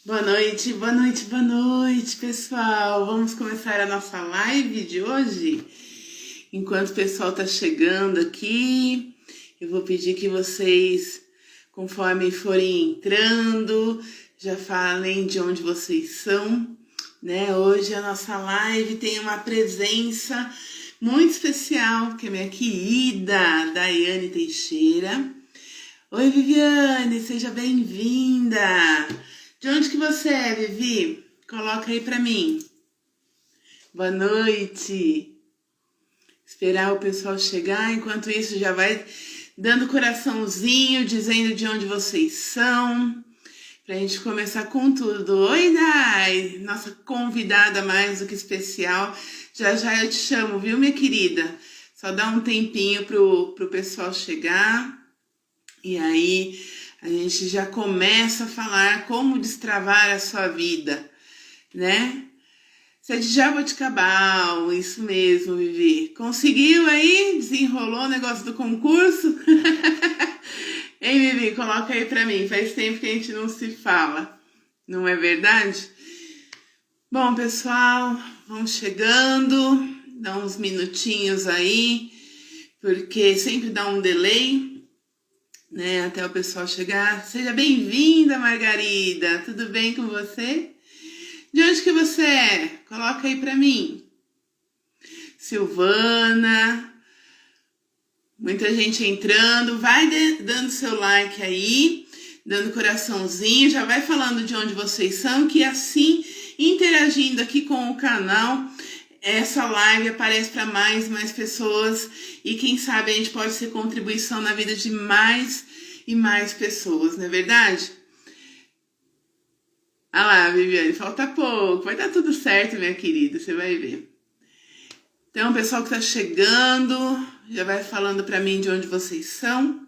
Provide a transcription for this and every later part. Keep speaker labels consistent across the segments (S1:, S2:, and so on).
S1: Boa noite, boa noite, boa noite, pessoal. Vamos começar a nossa live de hoje. Enquanto o pessoal tá chegando aqui, eu vou pedir que vocês, conforme forem entrando, já falem de onde vocês são, né? Hoje a nossa live tem uma presença muito especial, que é minha querida Daiane Teixeira. Oi, Viviane, seja bem-vinda. De onde que você é, Vivi? Coloca aí pra mim. Boa noite. Esperar o pessoal chegar. Enquanto isso, já vai dando coraçãozinho, dizendo de onde vocês são. Pra gente começar com tudo. Oi, Dai. Nossa convidada mais do que especial. Já já eu te chamo, viu, minha querida? Só dá um tempinho pro pessoal chegar. E aí a gente já começa a falar como destravar a sua vida, né? Você é de Jaboticabal, isso mesmo, Vivi. Conseguiu aí? Desenrolou o negócio do concurso? Hein, Vivi? Coloca aí pra mim. Faz tempo que a gente não se fala, não é verdade? Bom, pessoal, vamos chegando. Dá uns minutinhos aí, porque sempre dá um delay, né, até o pessoal chegar. Seja bem-vinda, Margarida. Tudo bem com você? De onde que você é? Coloca aí pra mim. Silvana. Muita gente entrando. Vai dando seu like aí, dando coraçãozinho. Já vai falando de onde vocês são, que assim, interagindo aqui com o canal, essa live aparece para mais e mais pessoas e quem sabe a gente pode ser contribuição na vida de mais e mais pessoas, não é verdade? Ah lá, Viviane, falta pouco, vai dar tudo certo, minha querida, você vai ver. Então, o pessoal que tá chegando, já vai falando para mim de onde vocês são.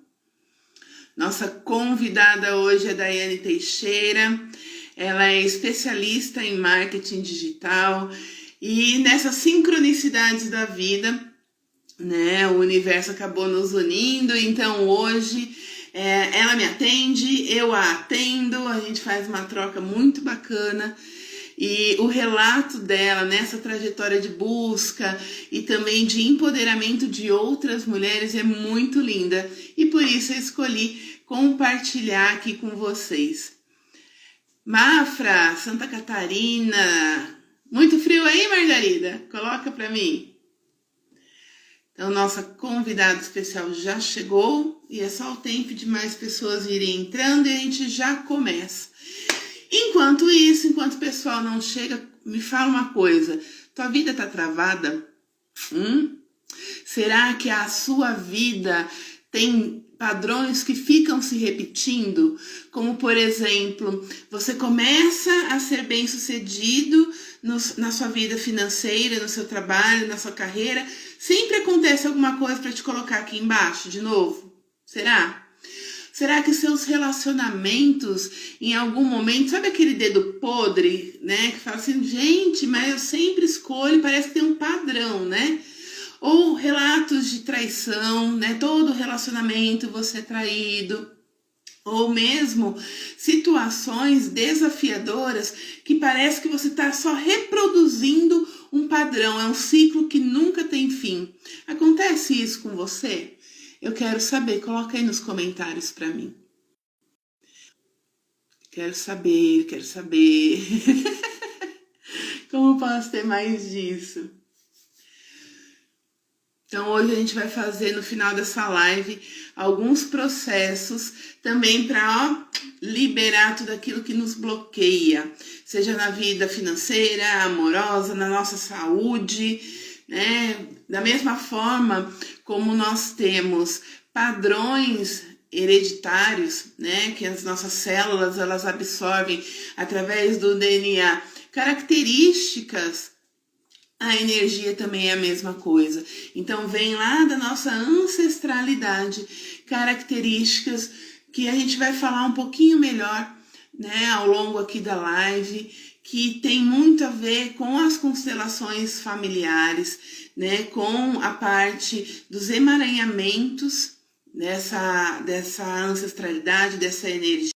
S1: Nossa convidada hoje é Daiane Teixeira, ela é especialista em marketing digital. E nessas sincronicidades da vida, né, o universo acabou nos unindo, então hoje ela me atende, eu a atendo, a gente faz uma troca muito bacana. E o relato dela nessa trajetória de busca e também de empoderamento de outras mulheres é muito linda. E por isso eu escolhi compartilhar aqui com vocês. Mafra, Santa Catarina. Muito frio aí, Margarida? Coloca pra mim. Então, nossa convidada especial já chegou e é só o tempo de mais pessoas irem entrando e a gente já começa. Enquanto isso, enquanto o pessoal não chega, me fala uma coisa. Tua vida tá travada? Será que a sua vida tem padrões que ficam se repetindo? Como, por exemplo, você começa a ser bem-sucedido na sua vida financeira, no seu trabalho, na sua carreira, sempre acontece alguma coisa para te colocar aqui embaixo de novo? Será? Será que seus relacionamentos, em algum momento, sabe aquele dedo podre, né? Que fala assim, gente, mas eu sempre escolho, parece que tem um padrão, né? Ou relatos de traição, né? Todo relacionamento você é traído. Ou mesmo situações desafiadoras que parece que você está só reproduzindo um padrão, é um ciclo que nunca tem fim. Acontece isso com você? Eu quero saber, coloca aí nos comentários para mim. Quero saber. Como posso ter mais disso? Então hoje a gente vai fazer no final dessa live alguns processos também para liberar tudo aquilo que nos bloqueia, seja na vida financeira, amorosa, na nossa saúde, né? Da mesma forma como nós temos padrões hereditários, né, que as nossas células elas absorvem através do DNA, características. A energia também é a mesma coisa. Então vem lá da nossa ancestralidade, características que a gente vai falar um pouquinho melhor, né, ao longo aqui da live, que tem muito a ver com as constelações familiares, né, com a parte dos emaranhamentos dessa ancestralidade, dessa energia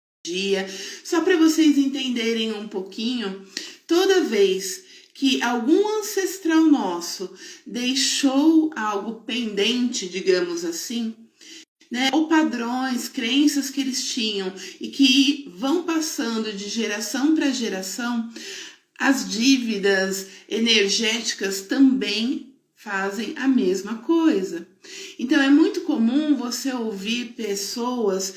S1: Só para vocês entenderem um pouquinho, toda vez que algum ancestral nosso deixou algo pendente, digamos assim, né, ou padrões, crenças que eles tinham e que vão passando de geração para geração, as dívidas energéticas também fazem a mesma coisa. Então é muito comum você ouvir pessoas,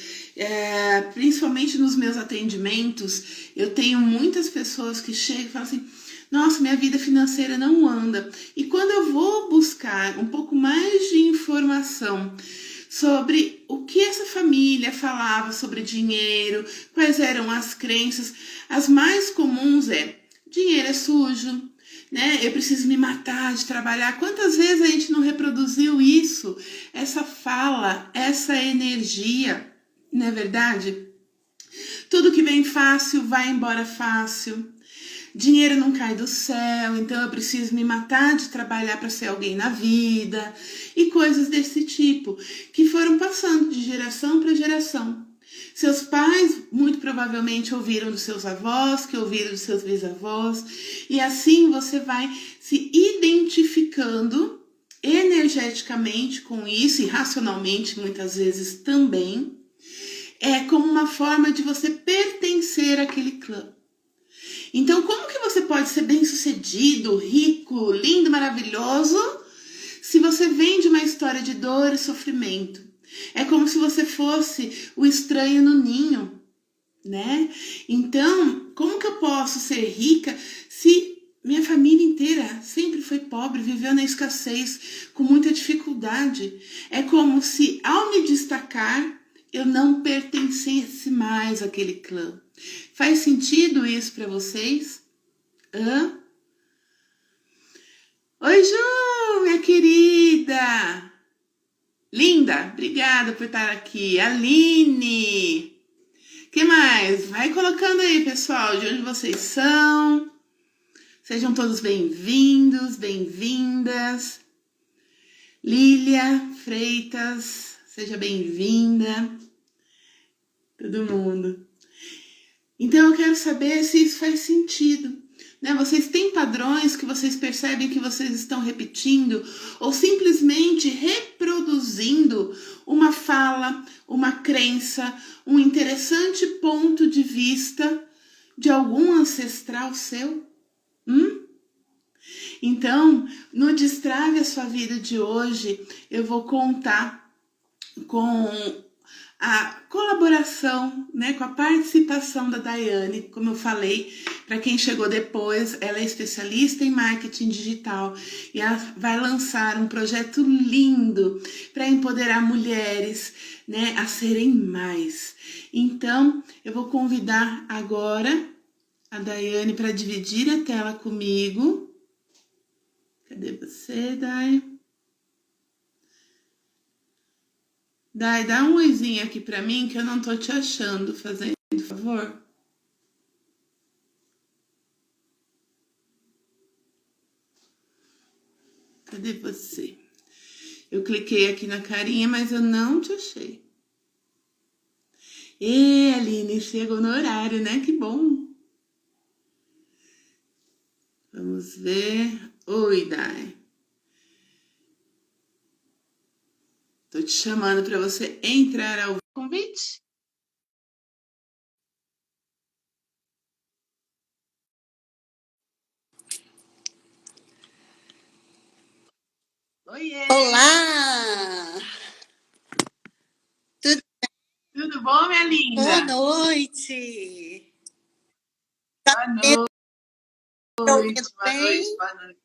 S1: principalmente nos meus atendimentos, eu tenho muitas pessoas que chegam e falam assim: nossa, minha vida financeira não anda. E quando eu vou buscar um pouco mais de informação sobre o que essa família falava sobre dinheiro, quais eram as crenças, as mais comuns dinheiro é sujo, né? Eu preciso me matar de trabalhar. Quantas vezes a gente não reproduziu isso? Essa fala, essa energia, não é verdade? Tudo que vem fácil vai embora fácil. Dinheiro não cai do céu, então eu preciso me matar de trabalhar para ser alguém na vida. E coisas desse tipo, que foram passando de geração para geração. Seus pais muito provavelmente ouviram dos seus avós, que ouviram dos seus bisavós, e assim você vai se identificando energeticamente com isso, e racionalmente muitas vezes também, como uma forma de você pertencer àquele clã. Então, como que você pode ser bem-sucedido, rico, lindo, maravilhoso, se você vem de uma história de dor e sofrimento? É como se você fosse o estranho no ninho, né? Então, como que eu posso ser rica se minha família inteira sempre foi pobre, viveu na escassez, com muita dificuldade? É como se, ao me destacar, eu não pertencesse mais àquele clã. Faz sentido isso para vocês? Oi, Ju, minha querida! Linda, obrigada por estar aqui. Aline! Que mais? Vai colocando aí, pessoal, de onde vocês são. Sejam todos bem-vindos, bem-vindas. Lília Freitas, seja bem-vinda. Todo mundo. Então eu quero saber se isso faz sentido, né? Vocês têm padrões que vocês percebem que vocês estão repetindo ou simplesmente reproduzindo uma fala, uma crença, um interessante ponto de vista de algum ancestral seu? Então, no Destrave a Sua Vida de hoje, eu vou contar com a colaboração, né, com a participação da Daiane. Como eu falei, para quem chegou depois, ela é especialista em marketing digital e ela vai lançar um projeto lindo para empoderar mulheres, né, a serem mais. Então, eu vou convidar agora a Daiane para dividir a tela comigo. Cadê você, Dai? Dai, dá um oizinho aqui pra mim que eu não tô te achando, fazendo favor. Cadê você? Eu cliquei aqui na carinha, mas eu não te achei. E Aline, chegou no horário, né? Que bom. Vamos ver. Oi, Dai. Tô te chamando para você entrar ao convite. Oiê!
S2: Olá!
S1: Tudo bom, minha linda?
S2: Boa noite!
S1: Boa noite. Boa noite,
S2: Bem?
S1: boa noite.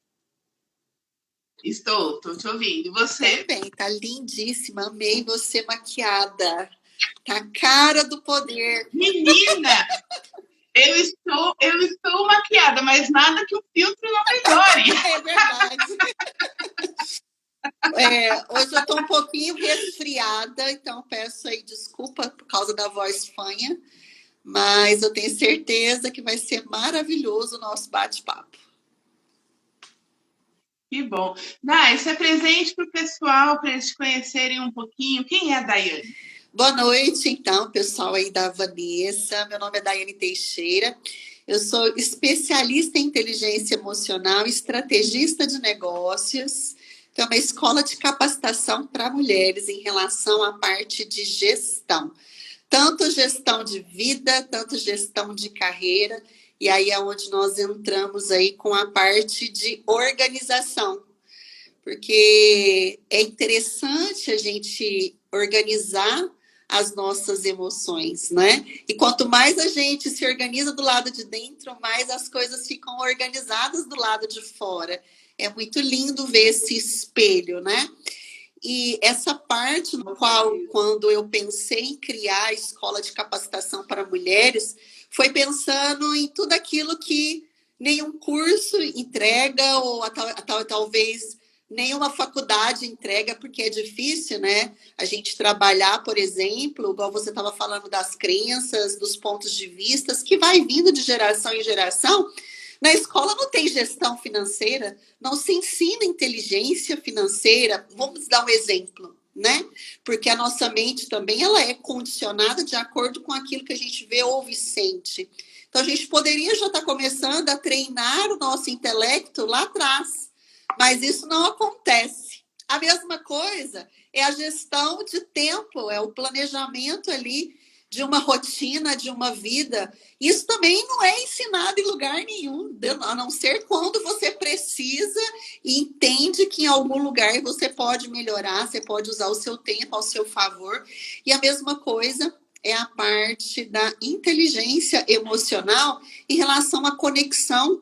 S1: Estou te ouvindo. E você?
S2: Também, tá lindíssima. Amei você maquiada. Tá a cara do poder.
S1: Menina, eu estou maquiada, mas nada que o filtro não melhore.
S2: É verdade. Hoje eu tô um pouquinho resfriada, então peço aí desculpa por causa da voz fanha, mas eu tenho certeza que vai ser maravilhoso o nosso bate-papo.
S1: Que bom. Dai, se apresente para o pessoal, para eles te conhecerem um pouquinho. Quem é a Daiane?
S2: Boa noite, então, pessoal aí da Vanessa. Meu nome é Daiane Teixeira. Eu sou especialista em inteligência emocional, estrategista de negócios. Então, é uma escola de capacitação para mulheres em relação à parte de gestão. Tanto gestão de vida, tanto gestão de carreira. E aí é onde nós entramos aí com a parte de organização. Porque é interessante a gente organizar as nossas emoções, né? E quanto mais a gente se organiza do lado de dentro, mais as coisas ficam organizadas do lado de fora. É muito lindo ver esse espelho, né? E essa parte no qual, quando eu pensei em criar a escola de capacitação para mulheres, foi pensando em tudo aquilo que nenhum curso entrega, ou talvez nenhuma faculdade entrega, porque é difícil, né? A gente trabalhar, por exemplo, igual você estava falando das crenças, dos pontos de vista, que vai vindo de geração em geração. Na escola não tem gestão financeira, não se ensina inteligência financeira. Vamos dar um exemplo, né? Porque a nossa mente também ela é condicionada de acordo com aquilo que a gente vê, ouve e sente. Então a gente poderia já estar começando a treinar o nosso intelecto lá atrás, mas isso não acontece. A mesma coisa é a gestão de tempo, é o planejamento ali de uma rotina, de uma vida. Isso também não é ensinado em lugar nenhum, a não ser quando você precisa e entende que em algum lugar você pode melhorar, você pode usar o seu tempo ao seu favor. E a mesma coisa é a parte da inteligência emocional em relação à conexão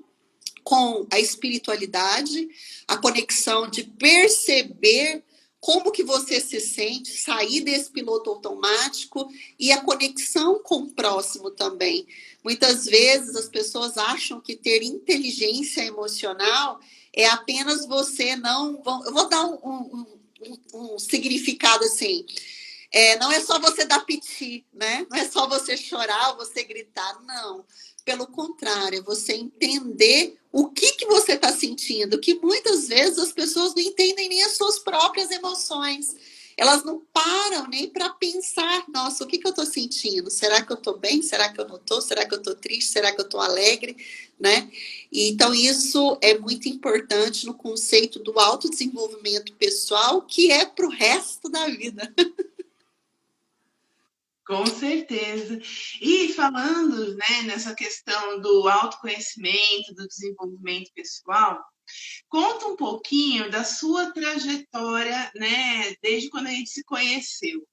S2: com a espiritualidade, a conexão de perceber como que você se sente, sair desse piloto automático e a conexão com o próximo também. Muitas vezes as pessoas acham que ter inteligência emocional é apenas você não... Eu vou dar um significado assim. Não é só você dar piti, né? Não é só você chorar ou você gritar, não. Pelo contrário, você entender o que você está sentindo, que muitas vezes as pessoas não entendem nem as suas próprias emoções. Elas não param nem para pensar, nossa, o que eu estou sentindo? Será que eu estou bem? Será que eu não estou? Será que eu estou triste? Será que eu estou alegre? Né? Então, isso é muito importante no conceito do autodesenvolvimento pessoal, que é para o resto da vida.
S1: Com certeza. E falando, né, nessa questão do autoconhecimento, do desenvolvimento pessoal, conta um pouquinho da sua trajetória, né, desde quando a gente se conheceu.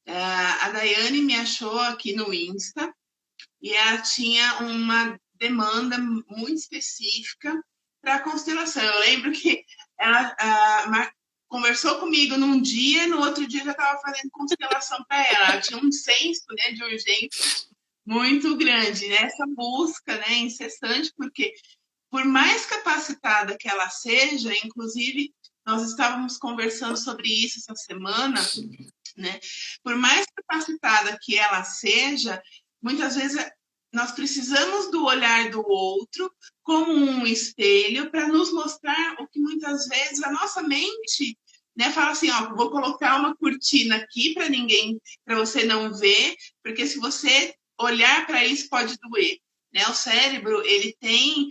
S1: A Daiane me achou aqui no Insta e ela tinha uma demanda muito específica para a constelação. Eu lembro que ela conversou comigo num dia, no outro dia já estava fazendo constelação para ela. Ela tinha um senso, né, de urgência muito grande, né? Essa busca, né, incessante, porque por mais capacitada que ela seja, inclusive nós estávamos conversando sobre isso essa semana, né? Por mais capacitada que ela seja, muitas vezes nós precisamos do olhar do outro como um espelho para nos mostrar o que muitas vezes a nossa mente, né, fala assim, ó, vou colocar uma cortina aqui para ninguém, para você não ver, porque se você olhar para isso pode doer. Né? O cérebro ele tem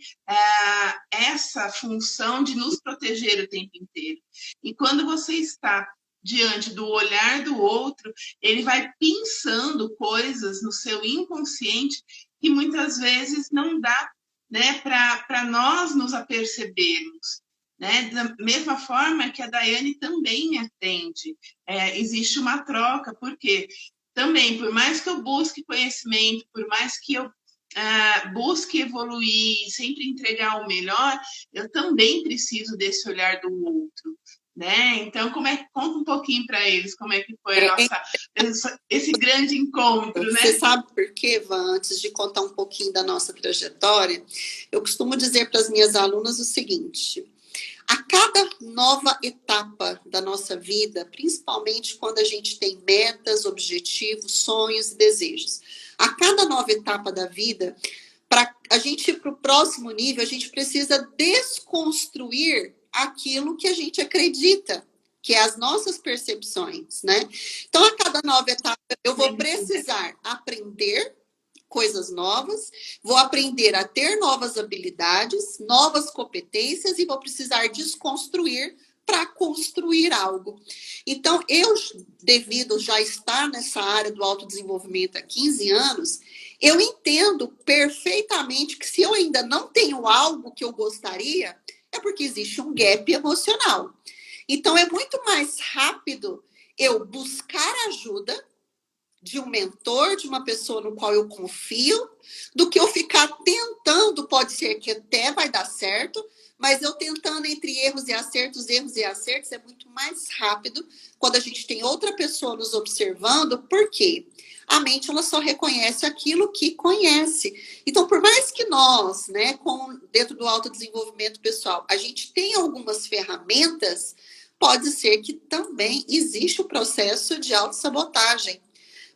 S1: essa função de nos proteger o tempo inteiro. E quando você está diante do olhar do outro, ele vai pensando coisas no seu inconsciente que muitas vezes não dá, né, para nós nos apercebermos. Né? Da mesma forma que a Daiane também me atende. Existe uma troca, porque também, por mais que eu busque conhecimento, por mais que eu busque evoluir, sempre entregar o melhor, eu também preciso desse olhar do outro. Né? Então, conta um pouquinho para eles como é que foi esse grande encontro, né?
S2: Você sabe por quê, Van? Antes de contar um pouquinho da nossa trajetória, eu costumo dizer para as minhas alunas o seguinte: a cada nova etapa da nossa vida, principalmente quando a gente tem metas, objetivos, sonhos e desejos, a cada nova etapa da vida, para a gente ir para o próximo nível, a gente precisa desconstruir aquilo que a gente acredita, que é as nossas percepções, né? Então, a cada nova etapa, eu vou precisar aprender coisas novas, vou aprender a ter novas habilidades, novas competências e vou precisar desconstruir para construir algo. Então, eu, devido já estar nessa área do autodesenvolvimento há 15 anos, eu entendo perfeitamente que se eu ainda não tenho algo que eu gostaria, é porque existe um gap emocional. Então, é muito mais rápido eu buscar ajuda de um mentor, de uma pessoa no qual eu confio, do que eu ficar tentando, pode ser que até vai dar certo, mas eu tentando entre erros e acertos, é muito mais rápido quando a gente tem outra pessoa nos observando, por quê? A mente ela só reconhece aquilo que conhece. Então, por mais que nós, né, dentro do autodesenvolvimento pessoal, a gente tem algumas ferramentas, pode ser que também existe o processo de autossabotagem.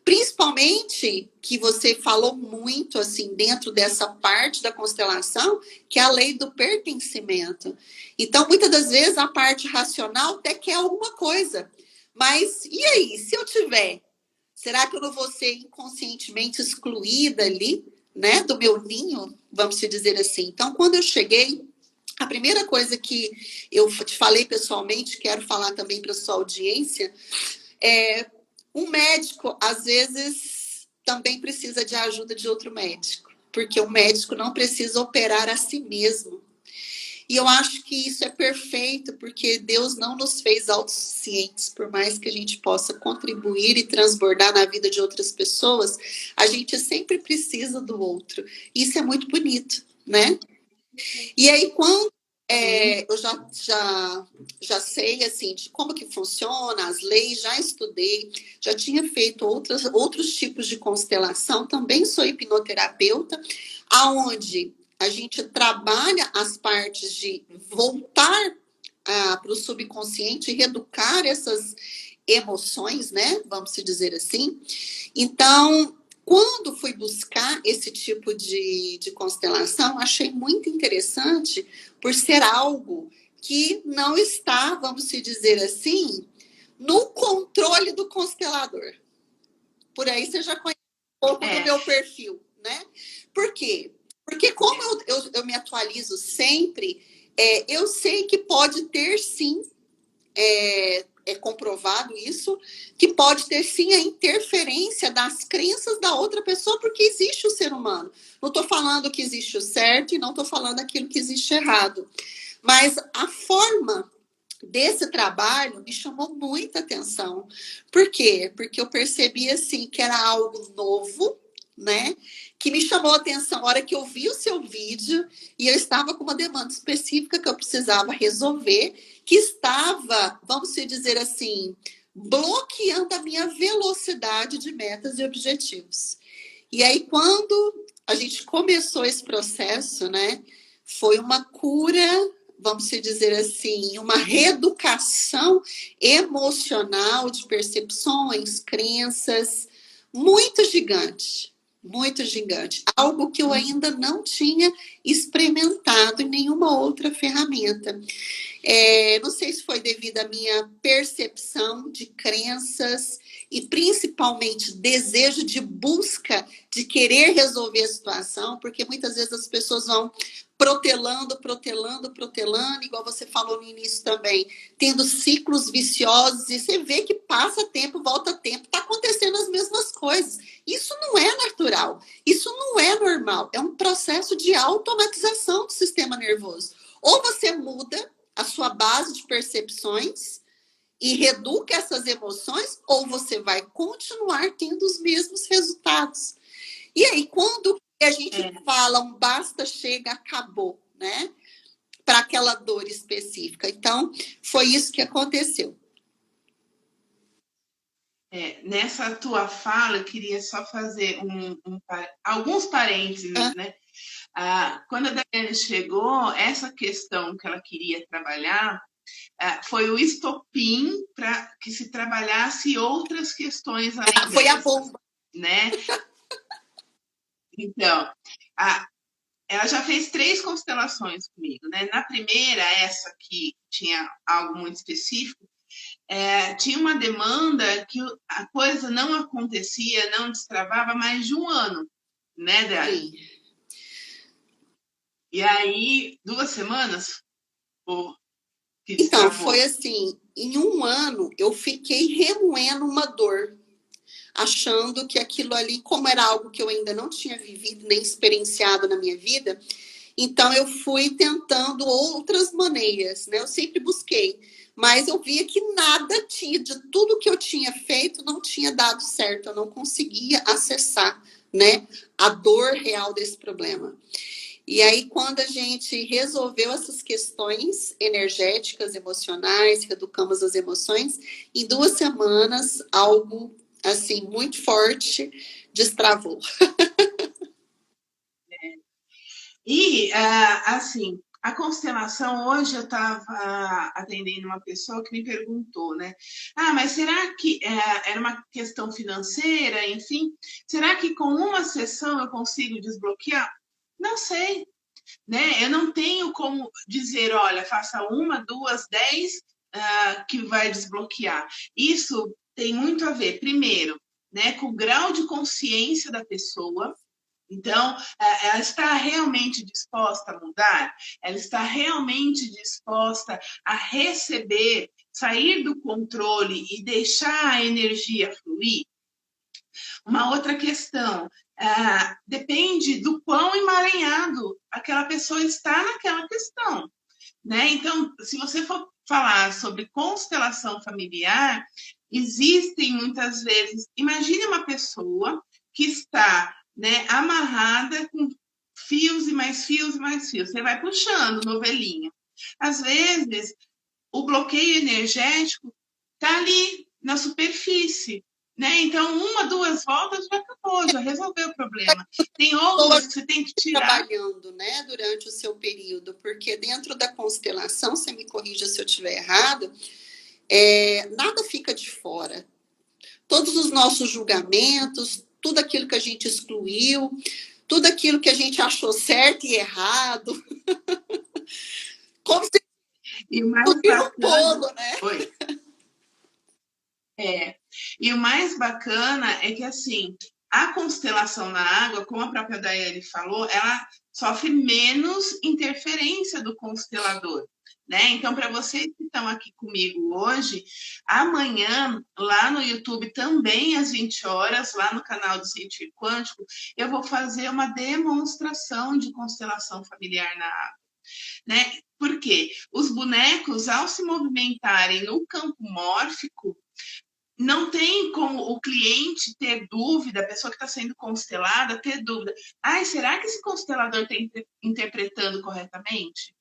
S2: Principalmente que você falou muito assim dentro dessa parte da constelação, que é a lei do pertencimento. Então, muitas das vezes a parte racional até quer alguma coisa. Mas e aí, se eu tiver, será que eu não vou ser inconscientemente excluída ali, né, do meu ninho, vamos dizer assim? Então, quando eu cheguei, a primeira coisa que eu te falei pessoalmente, quero falar também para sua audiência, é um médico, às vezes, também precisa de ajuda de outro médico, porque o médico não precisa operar a si mesmo. E eu acho que isso é perfeito, porque Deus não nos fez autossuficientes, por mais que a gente possa contribuir e transbordar na vida de outras pessoas, a gente sempre precisa do outro. Isso é muito bonito, né? E aí, quando eu já sei assim de como que funciona as leis, já estudei, já tinha feito outros tipos de constelação, também sou hipnoterapeuta, aonde a gente trabalha as partes de voltar para o subconsciente e reeducar essas emoções, né? Vamos dizer assim. Então, quando fui buscar esse tipo de constelação, achei muito interessante por ser algo que não está, vamos dizer assim, no controle do constelador. Por aí você já conhece um pouco do meu perfil, né? Por quê? Porque como eu me atualizo sempre, eu sei que pode ter sim é comprovado isso, que pode ter sim a interferência das crenças da outra pessoa, porque existe o ser humano. Não estou falando que existe o certo e não estou falando aquilo que existe errado. Mas a forma desse trabalho me chamou muita atenção. Por quê? Porque eu percebi assim que era algo novo, né? Que me chamou a atenção na hora que eu vi o seu vídeo e eu estava com uma demanda específica que eu precisava resolver, que estava, vamos dizer assim, bloqueando a minha velocidade de metas e objetivos. E aí, quando a gente começou esse processo, né, foi uma cura, vamos dizer assim, uma reeducação emocional de percepções, crenças, muito gigante, muito gigante. Algo que eu ainda não tinha experimentado em nenhuma outra ferramenta. Não sei se foi devido à minha percepção de crenças e principalmente desejo de busca de querer resolver a situação, porque muitas vezes as pessoas vão protelando, igual você falou no início também, tendo ciclos viciosos, e você vê que passa tempo, volta tempo, está acontecendo as mesmas coisas. Isso não é natural, isso não é normal, é um processo de automatização do sistema nervoso. Ou você muda a sua base de percepções e reeduca essas emoções, ou você vai continuar tendo os mesmos resultados. E aí, quando a gente fala um basta, chega, acabou, né? Para aquela dor específica. Então, foi isso que aconteceu.
S1: Nessa tua fala, eu queria só fazer alguns parênteses, né? Quando a Daiane chegou, essa questão que ela queria trabalhar foi o estopim para que se trabalhasse outras questões além
S2: Foi
S1: dessas,
S2: a bomba,
S1: né? Então, ela já fez 3 constelações comigo, né? Na primeira, essa que tinha algo muito específico, tinha uma demanda que a coisa não acontecia, não destravava mais de um ano, né, Dani?
S2: Sim.
S1: E aí, 2 semanas, pô, que
S2: Então, foi
S1: destravou.
S2: assim, em um ano eu fiquei remoendo uma dor, achando que aquilo ali, como era algo que eu ainda não tinha vivido nem experienciado na minha vida, então eu fui tentando outras maneiras, né? Eu sempre busquei, mas eu via que nada tinha, de tudo que eu tinha feito, não tinha dado certo, eu não conseguia acessar, né, a dor real desse problema. E aí, quando a gente resolveu essas questões energéticas, emocionais, reeducamos as emoções, em 2 semanas, algo assim muito forte destravou.
S1: E, assim, a constelação, hoje eu estava atendendo uma pessoa que me perguntou, né? Ah, mas será que era uma questão financeira, enfim? Será que com uma sessão eu consigo desbloquear? Não sei, né? Eu não tenho como dizer, olha, faça uma, duas, 10, que vai desbloquear. Isso tem muito a ver, primeiro, né, com o grau de consciência da pessoa. Então, ela está realmente disposta a mudar? Ela está realmente disposta a receber, sair do controle e deixar a energia fluir? Uma outra questão, depende do quão emaranhado aquela pessoa está naquela questão, né? Então, se você for falar sobre constelação familiar, existem muitas vezes, imagine uma pessoa que está, né, amarrada com fios e mais fios e mais fios. Você vai puxando novelinha. Às vezes, o bloqueio energético está ali na superfície, né? Então, uma, duas voltas já acabou, já resolveu o problema. Tem outras que você tem que tirar.
S2: Trabalhando, né, durante o seu período, porque dentro da constelação, você me corrija se eu estiver errado, nada fica de fora. Todos os nossos julgamentos, tudo aquilo que a gente excluiu, tudo aquilo que a gente achou certo e errado, como se
S1: E o mais
S2: fosse um
S1: bacana.
S2: bolo, né?
S1: Oi. É. E o mais bacana é que, assim, a constelação na água, como a própria Daiane falou, ela sofre menos interferência do constelador, né? Então, para vocês que estão aqui comigo hoje, amanhã, lá no YouTube, também às 20 horas, lá no canal do Científico Quântico, eu vou fazer uma demonstração de constelação familiar na água, né? Por quê? Os bonecos, ao se movimentarem no campo mórfico, não tem como o cliente ter dúvida, a pessoa que está sendo constelada ter dúvida. Ai, será que esse constelador está interpretando corretamente?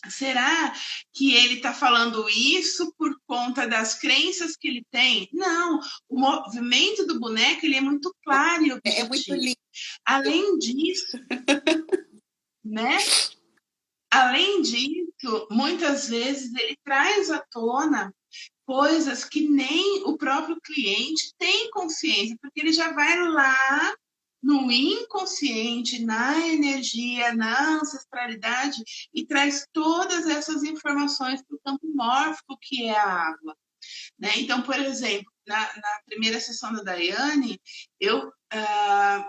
S1: Será que ele está falando isso por conta das crenças que ele tem? Não, o movimento do boneco ele é muito claro e
S2: É muito
S1: objetivo.
S2: lindo.
S1: Além disso, né? Além disso, muitas vezes ele traz à tona coisas que nem o próprio cliente tem consciência, porque ele já vai lá no inconsciente, na energia, na ancestralidade e traz todas essas informações para o campo mórfico que é a água, né? Então, por exemplo, na primeira sessão da Daiane, eu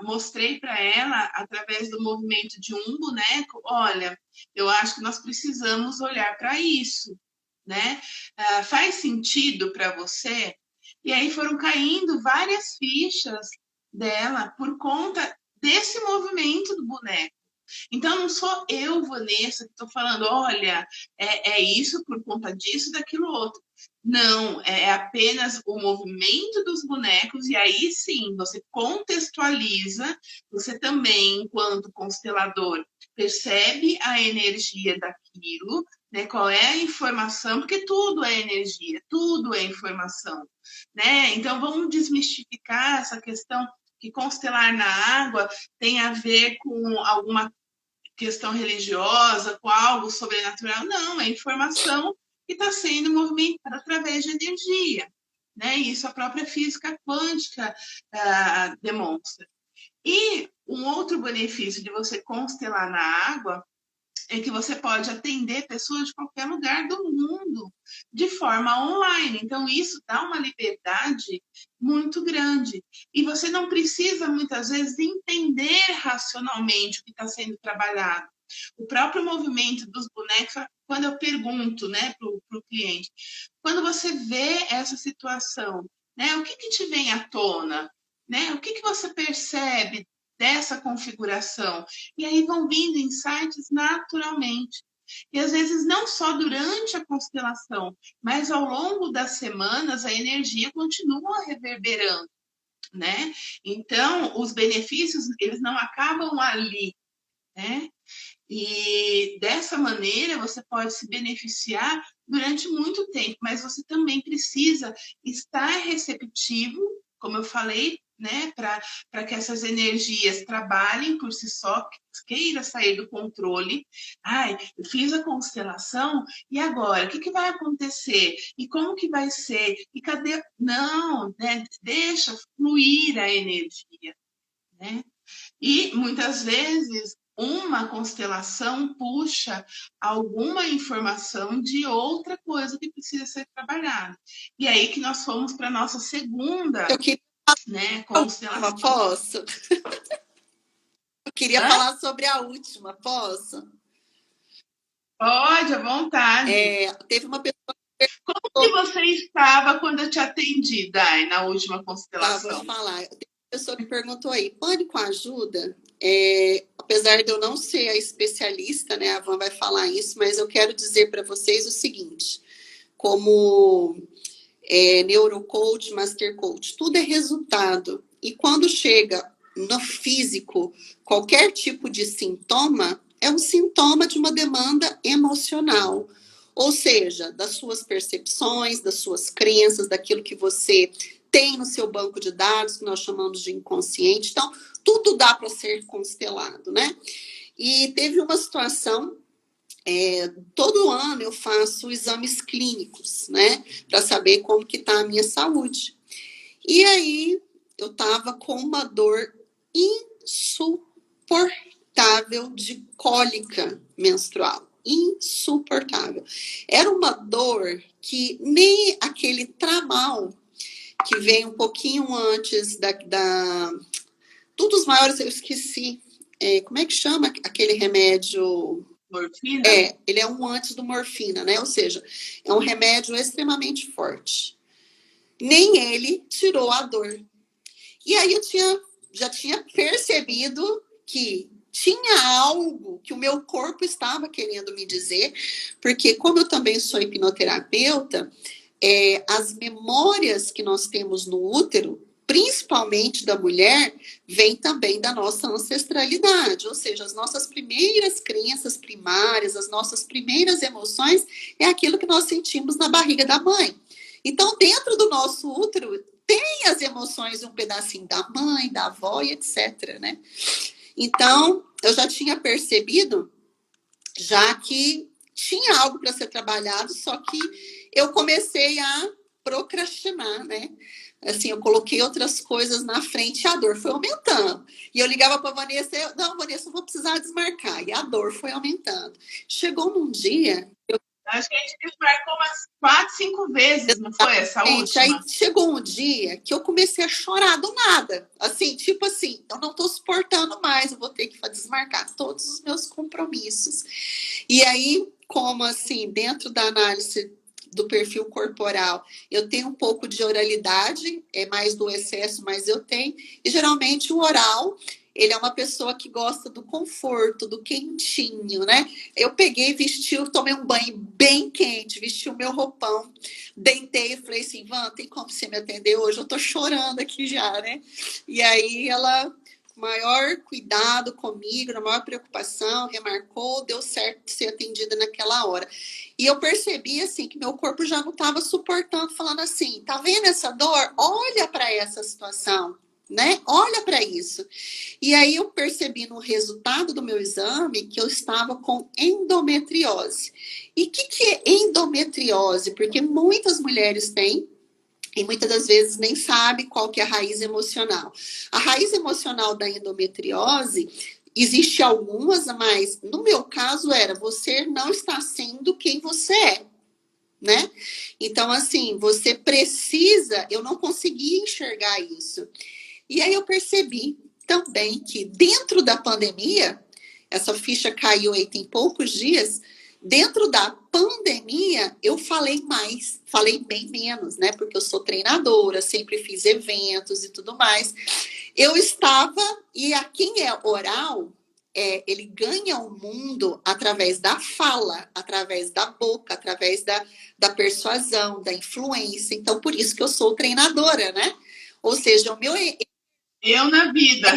S1: mostrei para ela, através do movimento de um boneco, olha, eu acho que nós precisamos olhar para isso, né? Faz sentido para você? E aí foram caindo várias fichas dela por conta desse movimento do boneco. Então, não sou eu, Vanessa, que estou falando, olha, é isso por conta disso, daquilo outro. Não, é apenas o movimento dos bonecos, e aí sim, você contextualiza, você também, enquanto constelador, percebe a energia daquilo, né? Qual é a informação, porque tudo é energia, tudo é informação, né? Então, vamos desmistificar essa questão que constelar na água tem a ver com alguma questão religiosa, com algo sobrenatural. Não, é informação que está sendo movimentada através de energia. Né? Isso a própria física quântica demonstra. E um outro benefício de você constelar na água é que você pode atender pessoas de qualquer lugar do mundo de forma online. Então, isso dá uma liberdade muito grande. E você não precisa, muitas vezes, entender racionalmente o que está sendo trabalhado. O próprio movimento dos bonecos, quando eu pergunto, né, para o cliente, quando você vê essa situação, né, o que, que te vem à tona? Né? O que, que você percebe dessa configuração? E aí vão vindo insights naturalmente. E às vezes não só durante a constelação, mas ao longo das semanas a energia continua reverberando, né? Então, os benefícios, eles não acabam ali, né? E dessa maneira você pode se beneficiar durante muito tempo, mas você também precisa estar receptivo, como eu falei, né, para que essas energias trabalhem por si só, queira sair do controle. Ai, eu fiz a constelação e agora? O que, que vai acontecer? E como que vai ser? E cadê? Não, né? Deixa fluir a energia, né? E muitas vezes uma constelação puxa alguma informação de outra coisa que precisa ser trabalhada. E aí que nós fomos para a nossa segunda,
S2: Eu queria
S1: né,
S2: falar a última,
S1: constelação.
S2: posso? Eu queria
S1: Hã?
S2: falar sobre a última, posso?
S1: Pode, à vontade.
S2: Teve uma pessoa
S1: Como que você estava quando eu te atendi, Dai, na última
S2: vou
S1: constelação?
S2: falar. Tem uma pessoa que perguntou aí, pânico ajuda? Apesar de eu não ser a especialista, né? A Van vai falar isso, mas eu quero dizer para vocês o seguinte: como neurocoach, master coach, tudo é resultado. E quando chega no físico, qualquer tipo de sintoma é um sintoma de uma demanda emocional. Ou seja, das suas percepções, das suas crenças, daquilo que você tem no seu banco de dados, que nós chamamos de inconsciente. Então, tudo dá para ser constelado, né? E teve uma situação, todo ano eu faço exames clínicos, né? Para saber como que está a minha saúde. E aí, eu estava com uma dor insuportável de cólica menstrual. Insuportável. Era uma dor que nem aquele tramal que vem um pouquinho antes dos maiores, eu esqueci. Como é que chama aquele remédio?
S1: Morfina?
S2: Ele é um antes do morfina, né? Ou seja, é um remédio extremamente forte. Nem ele tirou a dor. E aí eu já tinha percebido que tinha algo que o meu corpo estava querendo me dizer, porque como eu também sou hipnoterapeuta, as memórias que nós temos no útero, principalmente da mulher, vem também da nossa ancestralidade, ou seja, as nossas primeiras crenças primárias, as nossas primeiras emoções, é aquilo que nós sentimos na barriga da mãe. Então, dentro do nosso útero, tem as emoções, um pedacinho da mãe, da avó e etc, né? Então, eu já tinha percebido, já que tinha algo para ser trabalhado, só que eu comecei a procrastinar, né? Assim, eu coloquei outras coisas na frente e a dor foi aumentando. E eu ligava para a Vanessa, não, Vanessa, eu vou precisar desmarcar. E a dor foi aumentando. Chegou num dia...
S1: Acho que a gente desmarcou umas 4, 5 vezes, não foi essa
S2: Gente, aí
S1: última?
S2: chegou um dia que eu comecei a chorar do nada. Assim, tipo assim, eu não tô suportando mais, eu vou ter que desmarcar todos os meus compromissos. E aí, como assim, dentro da análise do perfil corporal, eu tenho um pouco de oralidade, é mais do excesso, mas eu tenho. E geralmente o oral, ele é uma pessoa que gosta do conforto, do quentinho, né? Eu peguei, vesti, tomei um banho bem quente, vesti o meu roupão, deitei e falei assim, Van, tem como você me atender hoje? Eu tô chorando aqui já, né? E aí ela, com maior cuidado comigo, na maior preocupação, remarcou, deu certo de ser atendida naquela hora. E eu percebi, assim, que meu corpo já não estava suportando, falando assim, tá vendo essa dor? Olha para essa situação, né? Olha para isso. E aí eu percebi no resultado do meu exame que eu estava com endometriose. E o que é endometriose? Porque muitas mulheres têm, e muitas das vezes nem sabe qual que é a raiz emocional. A raiz emocional da endometriose, Existem algumas, mas no meu caso era você não está sendo quem você é, né? Então, assim, você precisa. Eu não conseguia enxergar isso. E aí eu percebi também que dentro da pandemia, essa ficha caiu aí tem poucos dias, dentro da pandemia eu falei mais, falei bem menos, né? Porque eu sou treinadora, sempre fiz eventos e tudo mais. Eu estava, e a quem é oral, ele ganha o mundo através da fala, através da boca, através da persuasão, da influência. Então, por isso que eu sou treinadora, né? Ou seja, o meu
S1: Eu na vida.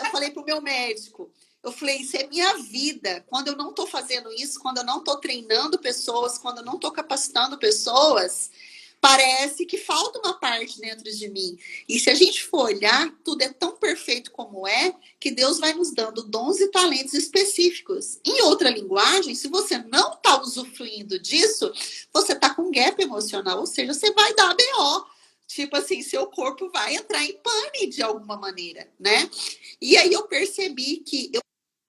S2: eu falei para o meu médico, eu falei, isso é minha vida. Quando eu não estou fazendo isso, quando eu não estou treinando pessoas, quando eu não estou capacitando pessoas, parece que falta uma parte dentro de mim. E se a gente for olhar, tudo é tão perfeito como é, que Deus vai nos dando dons e talentos específicos. Em outra linguagem, se você não está usufruindo disso, você está com gap emocional, ou seja, você vai dar BO. Tipo assim, seu corpo vai entrar em pane de alguma maneira, né? E aí eu percebi que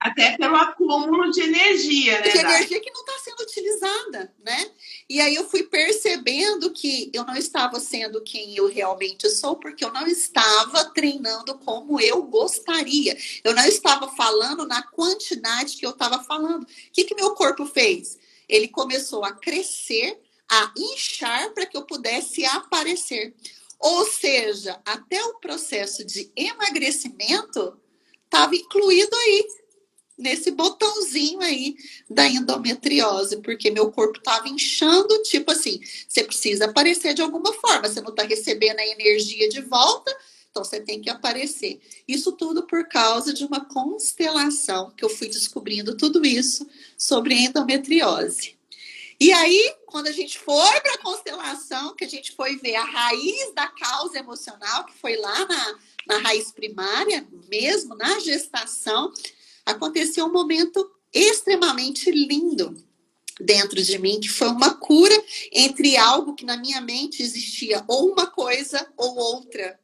S1: Até pelo acúmulo de energia, né,
S2: de
S1: Dai?
S2: energia que não está sendo utilizada, né? E aí eu fui percebendo que eu não estava sendo quem eu realmente sou, porque eu não estava treinando como eu gostaria. Eu não estava falando na quantidade que eu estava falando. O que meu corpo fez? Ele começou a crescer, a inchar para que eu pudesse aparecer. Ou seja, até o processo de emagrecimento estava incluído aí nesse botãozinho aí da endometriose, porque meu corpo estava inchando, tipo assim, você precisa aparecer de alguma forma, você não está recebendo a energia de volta, então você tem que aparecer. Isso tudo por causa de uma constelação, que eu fui descobrindo tudo isso sobre endometriose. E aí, quando a gente foi para a constelação, que a gente foi ver a raiz da causa emocional, que foi lá na raiz primária, mesmo na gestação, aconteceu um momento extremamente lindo dentro de mim, que foi uma cura entre algo que na minha mente existia ou uma coisa ou outra,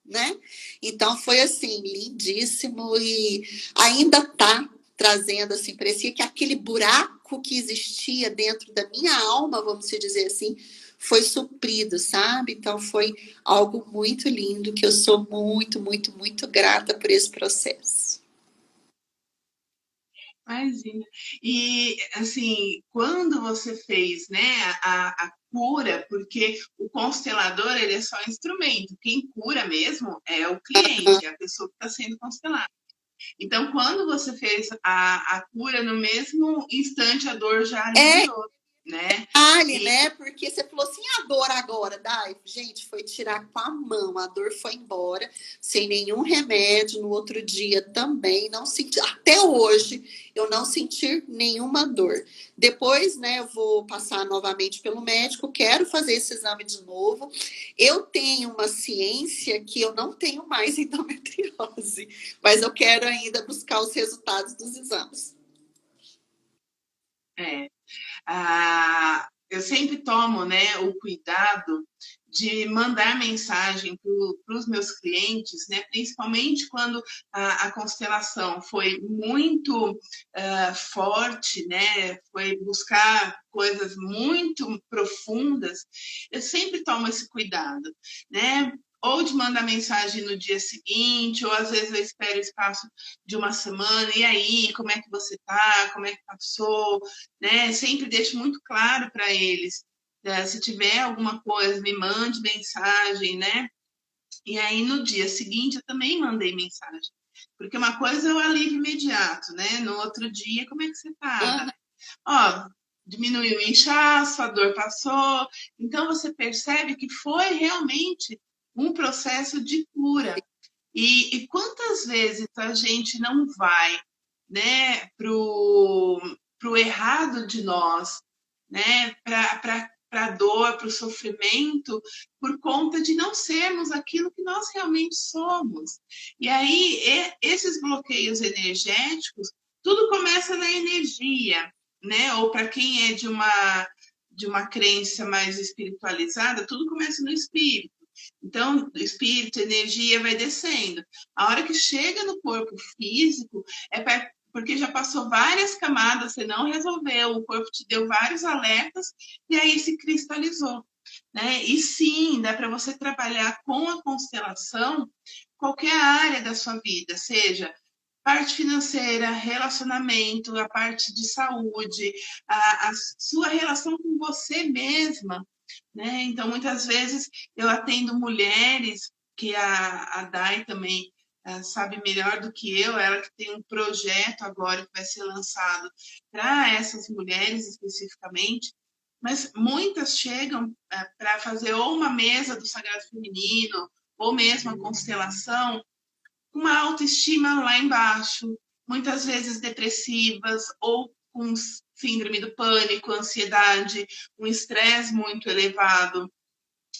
S2: né? Então foi assim, lindíssimo e ainda tá trazendo assim, parecia que aquele buraco que existia dentro da minha alma, vamos dizer assim, foi suprido, sabe? Então foi algo muito lindo que eu sou muito, muito, muito grata por esse processo.
S1: Imagina. E, assim, quando você fez, né, a cura, porque o constelador, ele é só instrumento, quem cura mesmo é o cliente, é a pessoa que está sendo constelada. Então, quando você fez a cura, no mesmo instante a dor já aliviou, né?
S2: Detalhe,
S1: E
S2: né? Porque você falou assim, a dor agora, Dai. Gente, foi tirar com a mão, a dor foi embora, sem nenhum remédio. No outro dia também, não senti, até hoje, eu não senti nenhuma dor. Depois, né, eu vou passar novamente pelo médico, quero fazer esse exame de novo. Eu tenho uma ciência que eu não tenho mais endometriose, mas eu quero ainda buscar os resultados dos exames.
S1: é, eu sempre tomo, né, o cuidado de mandar mensagem para os meus clientes, né, principalmente quando a constelação foi muito forte, né, foi buscar coisas muito profundas, eu sempre tomo esse cuidado, né, ou de mandar mensagem no dia seguinte, ou às vezes eu espero o espaço de uma semana, e aí, como é que você tá, como é que passou, né? Sempre deixo muito claro para eles, se tiver alguma coisa, me mande mensagem, né? E aí no dia seguinte eu também mandei mensagem, porque uma coisa é o alívio imediato, né? No outro dia, como é que você tá,
S2: Uhum.
S1: Dai? Ó, diminuiu o inchaço, a dor passou, então você percebe que foi realmente um processo de cura. E quantas vezes a gente não vai, né, pro errado de nós, né, para a dor, para o sofrimento, por conta de não sermos aquilo que nós realmente somos. E aí, esses bloqueios energéticos, tudo começa na energia, né? Ou para quem é de uma crença mais espiritualizada, tudo começa no espírito. Então, o espírito, a energia vai descendo. A hora que chega no corpo físico, porque já passou várias camadas, você não resolveu, o corpo te deu vários alertas e aí se cristalizou. Né? E sim, dá para você trabalhar com a constelação qualquer área da sua vida, seja parte financeira, relacionamento, a parte de saúde, a sua relação com você mesma, né? Então, muitas vezes eu atendo mulheres, que a Dai também sabe melhor do que eu, ela que tem um projeto agora que vai ser lançado para essas mulheres especificamente, mas muitas chegam para fazer ou uma mesa do Sagrado Feminino, ou mesmo a constelação, com uma autoestima lá embaixo, muitas vezes depressivas ou com síndrome do pânico, ansiedade, um estresse muito elevado.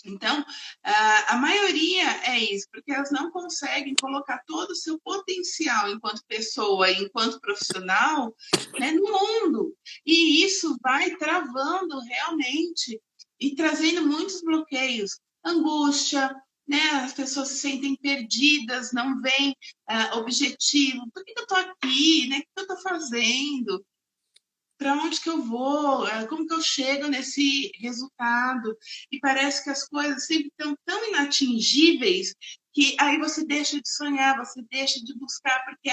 S1: Então, a maioria é isso, porque elas não conseguem colocar todo o seu potencial enquanto pessoa, enquanto profissional, né, no mundo. E isso vai travando realmente e trazendo muitos bloqueios, angústia, né? As pessoas se sentem perdidas, não veem objetivo. Por que eu estou aqui? Né? O que eu estou fazendo? Para onde que eu vou, como que eu chego nesse resultado? E parece que as coisas sempre estão tão inatingíveis que aí você deixa de sonhar, você deixa de buscar, porque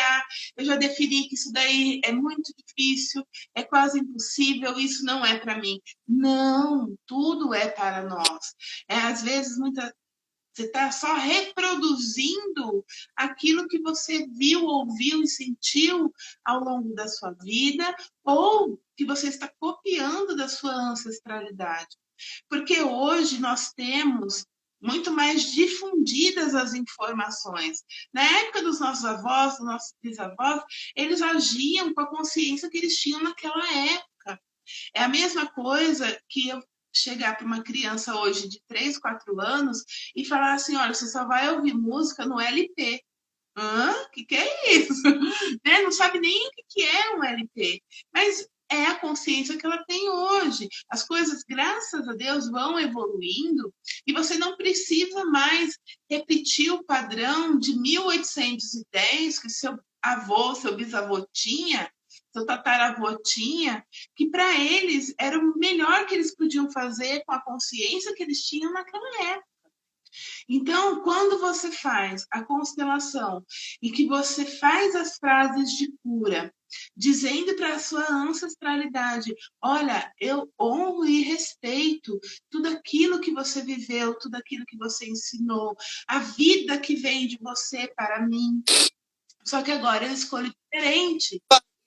S1: eu já defini que isso daí é muito difícil, é quase impossível, isso não é para mim. Não, tudo é para nós. Às vezes, você está só reproduzindo aquilo que você viu, ouviu e sentiu ao longo da sua vida, ou que você está copiando da sua ancestralidade. Porque hoje nós temos muito mais difundidas as informações. Na época dos nossos avós, dos nossos bisavós, eles agiam com a consciência que eles tinham naquela época. É a mesma coisa que eu chegar para uma criança hoje de 3, 4 anos e falar assim, olha, você só vai ouvir música no LP. Hã? O que é isso? Né? Não sabe nem o que é um LP. Mas é a consciência que ela tem hoje. As coisas, graças a Deus, vão evoluindo e você não precisa mais repetir o padrão de 1810 que seu avô, seu bisavô tinha, seu tataravô tinha, que para eles era o melhor que eles podiam fazer com a consciência que eles tinham naquela época. Então, quando você faz a constelação e que você faz as frases de cura, dizendo para a sua ancestralidade, olha, eu honro e respeito tudo aquilo que você viveu, tudo aquilo que você ensinou, a vida que vem de você para mim. Só que agora eu escolho diferente.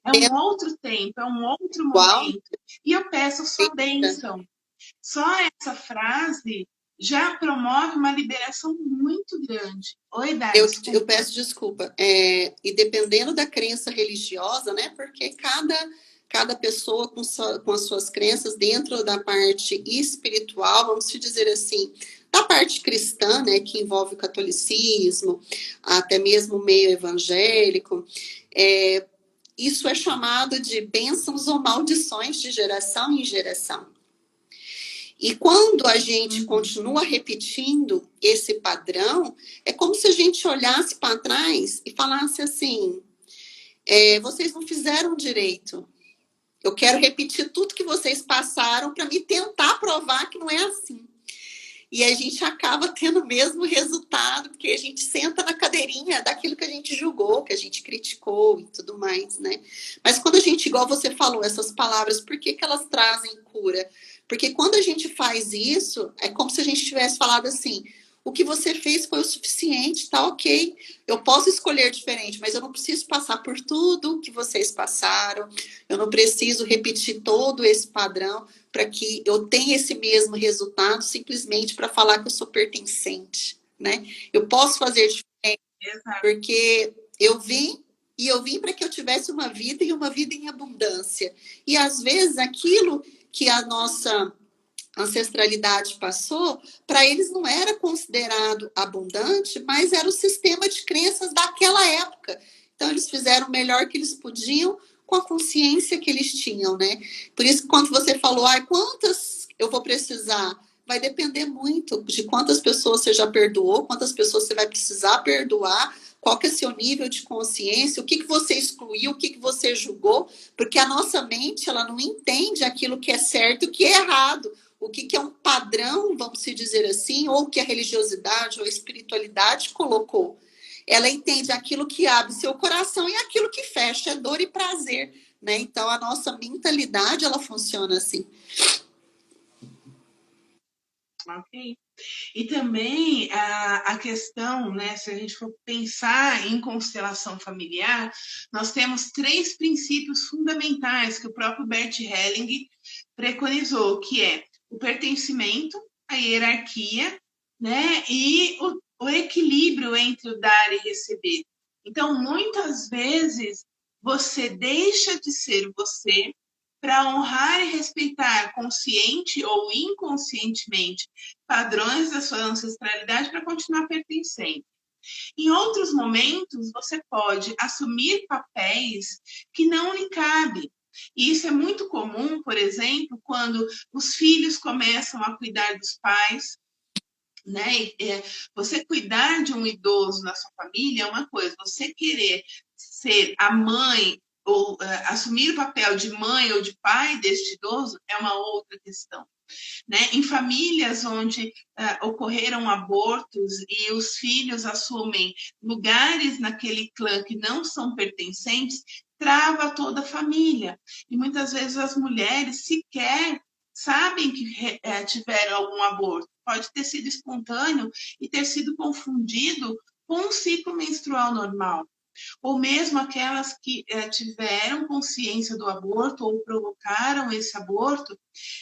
S1: É um outro tempo, é um outro momento. E eu peço sua bênção. Só essa frase já promove uma liberação muito grande. Oi, Dai.
S2: Eu peço desculpa. E dependendo da crença religiosa, né? Porque cada pessoa com as suas crenças dentro da parte espiritual, vamos dizer assim, da parte cristã, né? Que envolve o catolicismo, até mesmo o meio evangélico, isso é chamado de bênçãos ou maldições de geração em geração. E quando a gente continua repetindo esse padrão, é como se a gente olhasse para trás e falasse assim, vocês não fizeram direito. Eu quero repetir tudo que vocês passaram para me tentar provar que não é assim. E a gente acaba tendo o mesmo resultado, porque a gente senta na cadeirinha daquilo que a gente julgou, que a gente criticou e tudo mais, né? Mas quando a gente, igual você falou, essas palavras, por que elas trazem cura? Porque quando a gente faz isso, é como se a gente tivesse falado assim, o que você fez foi o suficiente, tá ok. Eu posso escolher diferente, mas eu não preciso passar por tudo que vocês passaram, eu não preciso repetir todo esse padrão para que eu tenha esse mesmo resultado, simplesmente para falar que eu sou pertencente, né? Eu posso fazer diferente, porque eu vim para que eu tivesse uma vida e uma vida em abundância. E às vezes aquilo que a nossa ancestralidade passou, para eles não era considerado abundante, mas era o sistema de crenças daquela época. Então, eles fizeram o melhor que eles podiam com a consciência que eles tinham, né? Por isso, quando você falou, quantas eu vou precisar vai depender muito de quantas pessoas você já perdoou, quantas pessoas você vai precisar perdoar, qual que é seu nível de consciência, o que, que você excluiu, o que, que você julgou, porque a nossa mente, ela não entende aquilo que é certo e o que é errado, o que, que é um padrão, vamos se dizer assim, ou que a religiosidade ou a espiritualidade colocou. Ela entende aquilo que abre seu coração e aquilo que fecha, é dor e prazer, né? Então, a nossa mentalidade, ela funciona assim.
S1: Ok. E também a questão, né, se a gente for pensar em constelação familiar, nós temos 3 princípios fundamentais que o próprio Bert Helling preconizou, que é o pertencimento, a hierarquia, né, e o equilíbrio entre o dar e receber. Então, muitas vezes, você deixa de ser você para honrar e respeitar consciente ou inconscientemente padrões da sua ancestralidade para continuar pertencendo. Em outros momentos, você pode assumir papéis que não lhe cabem. E isso é muito comum, por exemplo, quando os filhos começam a cuidar dos pais, né? Você cuidar de um idoso na sua família é uma coisa, você querer ser a mãe ou assumir o papel de mãe ou de pai deste idoso é uma outra questão. Né? Em famílias onde ocorreram abortos e os filhos assumem lugares naquele clã que não são pertencentes, trava toda a família. E muitas vezes as mulheres sequer sabem que tiveram algum aborto. Pode ter sido espontâneo e ter sido confundido com um ciclo menstrual normal. Ou mesmo aquelas que tiveram consciência do aborto ou provocaram esse aborto,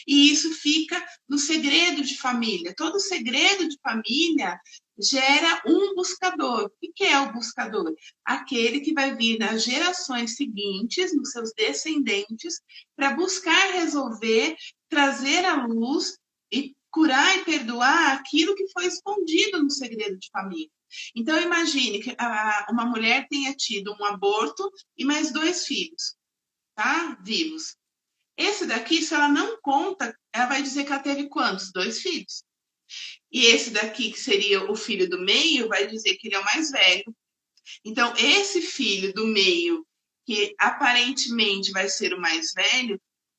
S1: e isso fica no segredo de família. Todo segredo de família gera um buscador. O que é o buscador? Aquele que vai vir nas gerações seguintes, nos seus descendentes, para buscar resolver, trazer à luz e curar e perdoar aquilo que foi escondido no segredo de família. Então, imagine que uma mulher tenha tido um aborto e mais 2 filhos, tá? Vivos. Esse daqui, se ela não conta, ela vai dizer que ela teve quantos? 2 filhos. E esse daqui, que seria o filho do meio, vai dizer que ele é o mais velho. Então, esse filho do meio, que aparentemente vai ser o mais velho,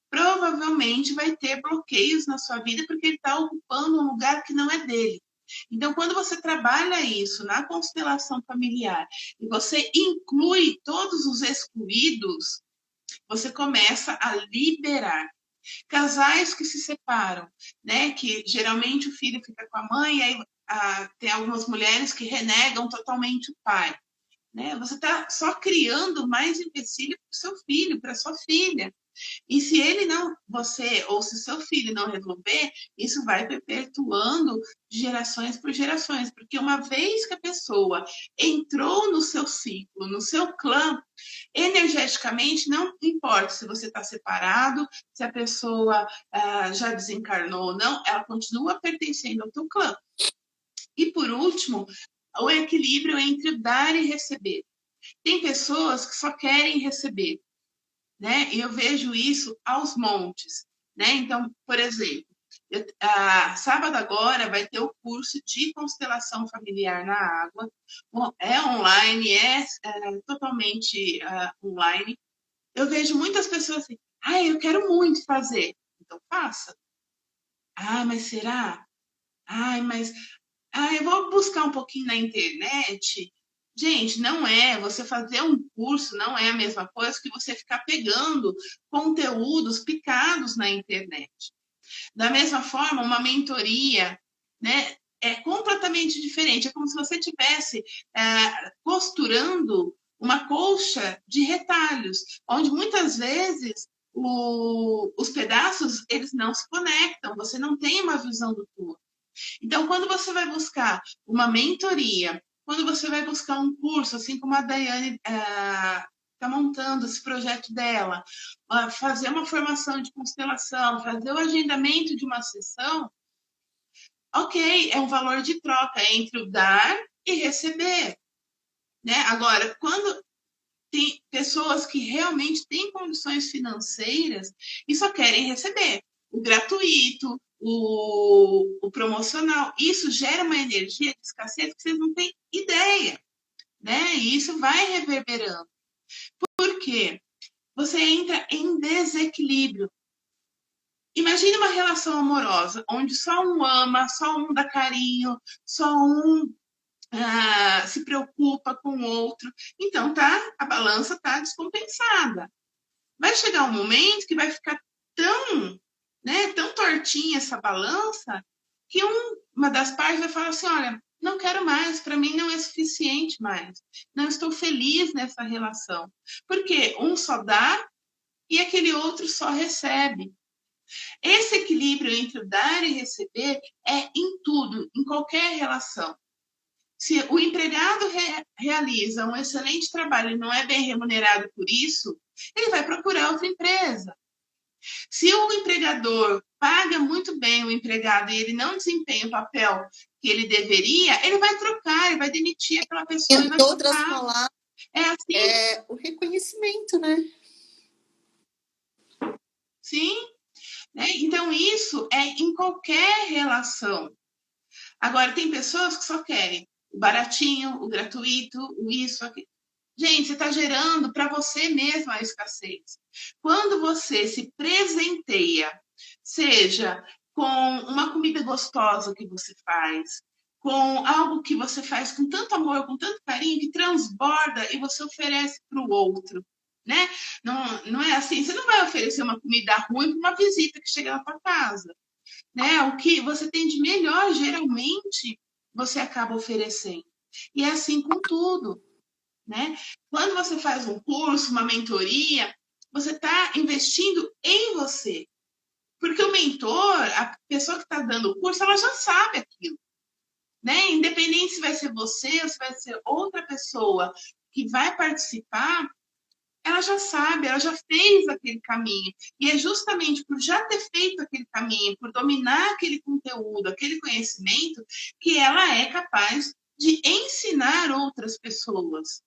S1: provavelmente vai ter bloqueios na sua vida porque ele está ocupando um lugar que não é dele. Então, quando você trabalha isso na constelação familiar e você inclui todos os excluídos, você começa a liberar. Casais que se separam, né? Que geralmente o filho fica com a mãe, e aí tem algumas mulheres que renegam totalmente o pai. Né? Você está só criando mais empecilho para o seu filho, para sua filha. E se ele não, você ou se seu filho não resolver, isso vai perpetuando de gerações por gerações, porque uma vez que a pessoa entrou no seu ciclo, no seu clã, energeticamente, não importa se você está separado, se a pessoa já desencarnou ou não, ela continua pertencendo ao teu clã. E por último, o equilíbrio entre dar e receber. Tem pessoas que só querem receber, né? E eu vejo isso aos montes, né? Então, por exemplo, sábado agora vai ter o curso de constelação familiar na água. É online, é totalmente online. Eu vejo muitas pessoas assim, eu quero muito fazer. Então, faça. Mas será? Mas eu vou buscar um pouquinho na internet. Gente, não é. Você fazer um curso não é a mesma coisa que você ficar pegando conteúdos picados na internet. Da mesma forma, uma mentoria, né, é completamente diferente. É como se você estivesse costurando uma colcha de retalhos, onde muitas vezes os pedaços eles não se conectam. Você não tem uma visão do todo. Então, quando você vai buscar uma mentoria, quando você vai buscar um curso, assim como a Daiane está montando esse projeto dela, fazer uma formação de constelação, fazer o agendamento de uma sessão, ok, é um valor de troca entre o dar e receber. Né? Agora, quando tem pessoas que realmente têm condições financeiras e só querem receber o gratuito, o promocional. Isso gera uma energia de escassez que vocês não têm ideia, né? E isso vai reverberando. Por quê? Você entra em desequilíbrio. Imagine uma relação amorosa, onde só um ama, só um dá carinho, só um se preocupa com o outro. Então, a balança está descompensada. Vai chegar um momento que vai ficar tão tortinha essa balança, que uma das partes vai falar assim: olha, não quero mais, para mim não é suficiente mais. Não estou feliz nessa relação. Porque um só dá e aquele outro só recebe. Esse equilíbrio entre o dar e receber é em tudo, em qualquer relação. Se o empregado realiza um excelente trabalho e não é bem remunerado por isso, ele vai procurar outra empresa. Se o empregador paga muito bem o empregado e ele não desempenha o papel que ele deveria, ele vai trocar, ele vai demitir aquela pessoa.
S2: Em outras palavras,
S1: é assim.
S2: O reconhecimento, né?
S1: Sim. Então, isso é em qualquer relação. Agora, tem pessoas que só querem o baratinho, o gratuito, o isso, aquilo. Gente, você está gerando para você mesmo a escassez. Quando você se presenteia, seja com uma comida gostosa que você faz, com algo que você faz com tanto amor, com tanto carinho, que transborda e você oferece para o outro, né? Não é assim, você não vai oferecer uma comida ruim para uma visita que chega na sua casa, né? O que você tem de melhor, geralmente, você acaba oferecendo. E é assim com tudo, né? Quando você faz um curso, uma mentoria, você está investindo em você. Porque o mentor, a pessoa que está dando o curso, ela já sabe aquilo, né? Independente se vai ser você ou se vai ser outra pessoa que vai participar, ela já sabe, ela já fez aquele caminho. E é justamente por já ter feito aquele caminho, por dominar aquele conteúdo, aquele conhecimento, que ela é capaz de ensinar outras pessoas,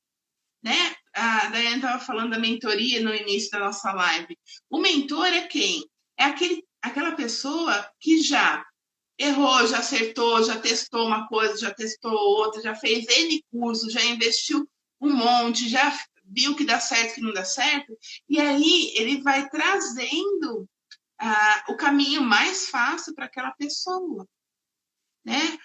S1: né? A Daiane estava falando da mentoria no início da nossa live. O mentor é quem? É aquela pessoa que já errou, já acertou, já testou uma coisa, já testou outra, já fez N cursos, já investiu um monte, já viu que dá certo, que não dá certo, e aí ele vai trazendo o caminho mais fácil para aquela pessoa, né?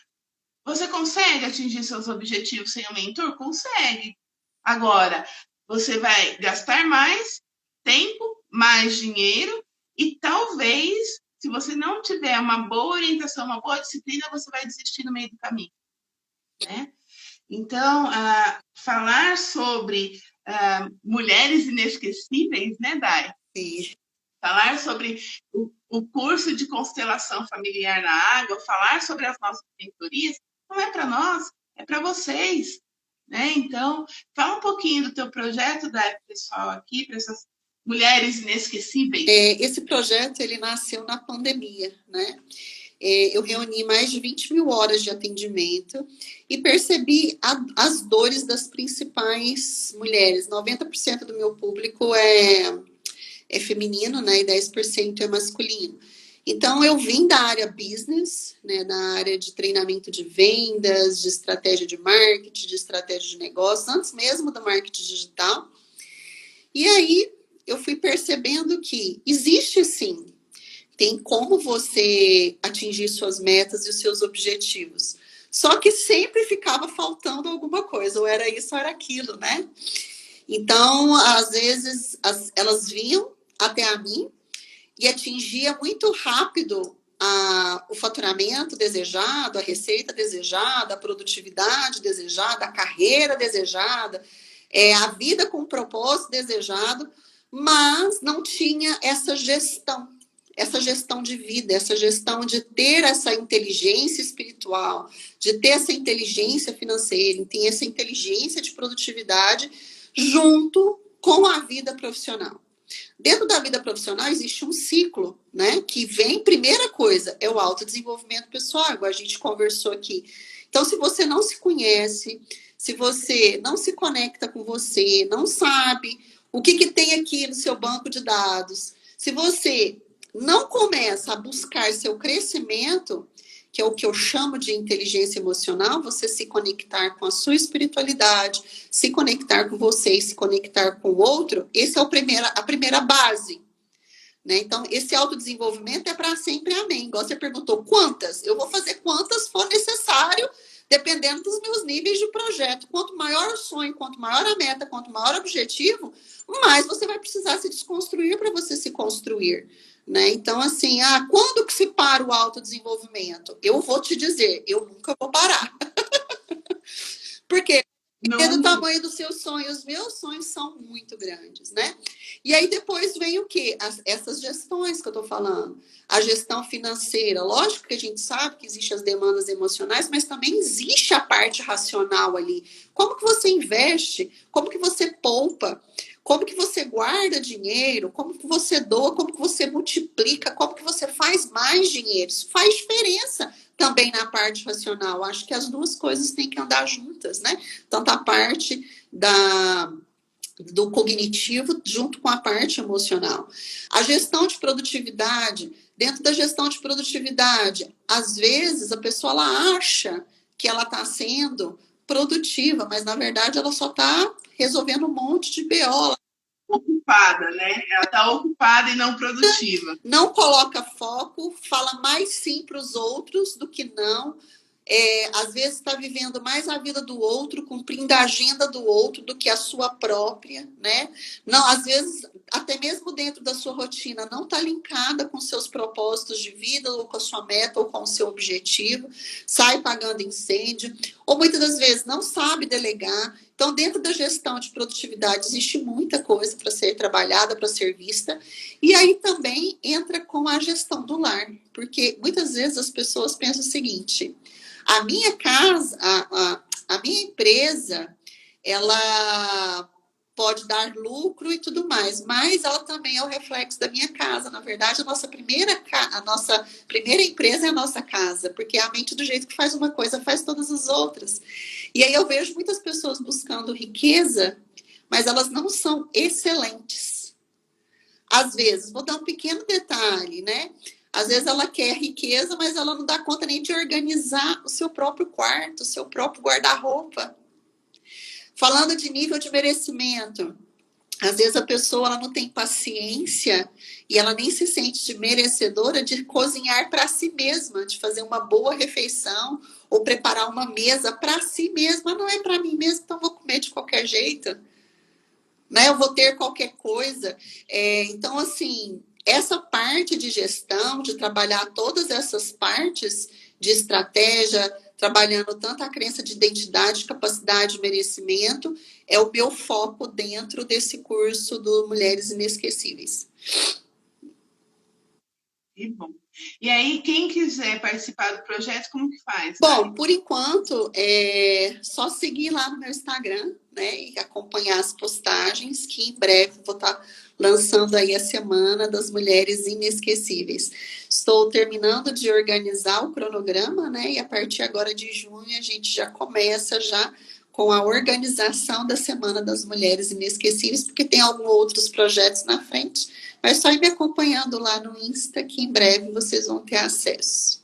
S1: Você consegue atingir seus objetivos sem um mentor? Consegue. Agora, você vai gastar mais tempo, mais dinheiro e talvez, se você não tiver uma boa orientação, uma boa disciplina, você vai desistir no meio do caminho, né? Então, falar sobre mulheres inesquecíveis, né, Dai?
S2: Sim.
S1: Falar sobre o curso de constelação familiar na água, falar sobre as nossas mentorias, não é para nós, é para vocês, né? Então, fala um pouquinho do teu projeto, Dai, pessoal, aqui, para essas mulheres inesquecíveis.
S2: Esse projeto, ele nasceu na pandemia, né? Eu reuni mais de 20 mil horas de atendimento e percebi as dores das principais mulheres. 90% do meu público é feminino, né? E 10% é masculino. Então, eu vim da área business, né, da área de treinamento de vendas, de estratégia de marketing, de estratégia de negócio, antes mesmo do marketing digital. E aí, eu fui percebendo que existe, sim, tem como você atingir suas metas e os seus objetivos. Só que sempre ficava faltando alguma coisa, ou era isso ou era aquilo, né? Então, às vezes, elas vinham até a mim e atingia muito rápido o faturamento desejado, a receita desejada, a produtividade desejada, a carreira desejada, a vida com propósito desejado, mas não tinha essa gestão de vida, essa gestão de ter essa inteligência espiritual, de ter essa inteligência financeira, ter essa inteligência de produtividade junto com a vida profissional. Dentro da vida profissional existe um ciclo, né? Que vem, primeira coisa, é o autodesenvolvimento pessoal, igual a gente conversou aqui. Então, se você não se conhece, se você não se conecta com você, não sabe o que tem aqui no seu banco de dados, se você não começa a buscar seu crescimento, que é o que eu chamo de inteligência emocional, você se conectar com a sua espiritualidade, se conectar com você e se conectar com o outro, esse é a primeira base. Né? Então, esse autodesenvolvimento é para sempre, amém. Igual você perguntou, quantas? Eu vou fazer quantas for necessário, dependendo dos meus níveis de projeto. Quanto maior o sonho, quanto maior a meta, quanto maior o objetivo, mais você vai precisar se desconstruir para você se construir. Né? Então, assim, quando que se para o autodesenvolvimento? Eu vou te dizer, eu nunca vou parar. Porque é do tamanho dos seus sonhos. Os meus sonhos são muito grandes, né? E aí depois vem o quê? Essas gestões que eu estou falando. A gestão financeira. Lógico que a gente sabe que existem as demandas emocionais, mas também existe a parte racional ali. Como que você investe? Como que você poupa? Como que você guarda dinheiro? Como que você doa? Como que você multiplica? Como que você faz mais dinheiro? Isso faz diferença também na parte racional. Acho que as duas coisas têm que andar juntas, né? Tanto a parte do cognitivo junto com a parte emocional. A gestão de produtividade, dentro da gestão de produtividade, às vezes a pessoa ela acha que ela está sendo produtiva, mas na verdade ela só está resolvendo um monte de BO.
S1: Ocupada, né? Ela está ocupada e não produtiva.
S2: Não coloca foco, fala mais sim para os outros do que não. Às vezes está vivendo mais a vida do outro, cumprindo a agenda do outro do que a sua própria, né? Não, às vezes, até mesmo dentro da sua rotina, não está linkada com seus propósitos de vida, ou com a sua meta, ou com o seu objetivo, sai pagando incêndio, ou muitas das vezes não sabe delegar. Então, dentro da gestão de produtividade, existe muita coisa para ser trabalhada, para ser vista. E aí também entra com a gestão do lar, porque muitas vezes as pessoas pensam o seguinte: a minha casa, a minha empresa, ela pode dar lucro e tudo mais, mas ela também é o reflexo da minha casa. Na verdade, a nossa primeira empresa é a nossa casa, porque a mente, do jeito que faz uma coisa, faz todas as outras. E aí eu vejo muitas pessoas buscando riqueza, mas elas não são excelentes. Às vezes, vou dar um pequeno detalhe, né? Às vezes ela quer riqueza, mas ela não dá conta nem de organizar o seu próprio quarto, o seu próprio guarda-roupa. Falando de nível de merecimento, às vezes a pessoa ela não tem paciência e ela nem se sente merecedora de cozinhar para si mesma, de fazer uma boa refeição ou preparar uma mesa para si mesma. Não é para mim mesma, então vou comer de qualquer jeito. Né? Eu vou ter qualquer coisa. Então, assim, essa parte de gestão, de trabalhar todas essas partes de estratégia, trabalhando tanto a crença de identidade, capacidade e merecimento, é o meu foco dentro desse curso do Mulheres Inesquecíveis.
S1: Que bom. E aí, quem quiser participar do projeto, como que faz?
S2: Bom, por enquanto, é só seguir lá no meu Instagram, né, e acompanhar as postagens, que em breve vou estar lançando aí a Semana das Mulheres Inesquecíveis. Estou terminando de organizar o cronograma, né, e a partir agora de junho a gente já começa já com a organização da Semana das Mulheres Inesquecíveis, porque tem alguns outros projetos na frente, mas só ir me acompanhando lá no Insta, que em breve vocês vão ter acesso.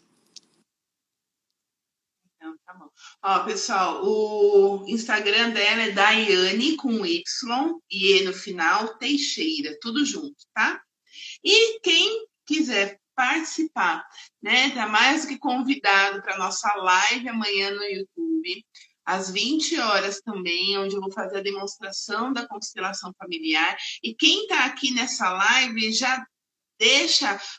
S1: Então, tá bom. Ó, pessoal, o Instagram dela é Daiane com Y e E no final, Teixeira, tudo junto, tá? E quem quiser participar, né, tá mais do que convidado para nossa live amanhã no YouTube, às 20 horas também, onde eu vou fazer a demonstração da constelação familiar. E quem está aqui nessa live já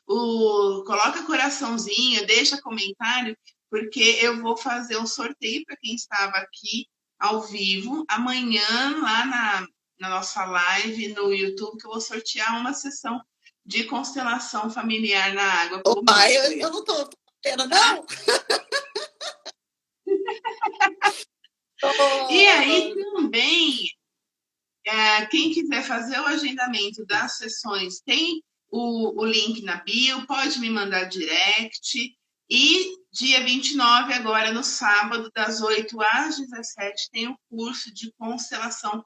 S1: coloca coraçãozinho, deixa comentário, porque eu vou fazer um sorteio para quem estava aqui ao vivo amanhã lá na nossa live no YouTube, que eu vou sortear uma sessão de constelação familiar na água.
S2: Opa, eu não estou tendo, não?
S1: E aí também, quem quiser fazer o agendamento das sessões, tem o link na bio, pode me mandar direct. E dia 29, agora no sábado, das 8 às 17, tem o curso de constelação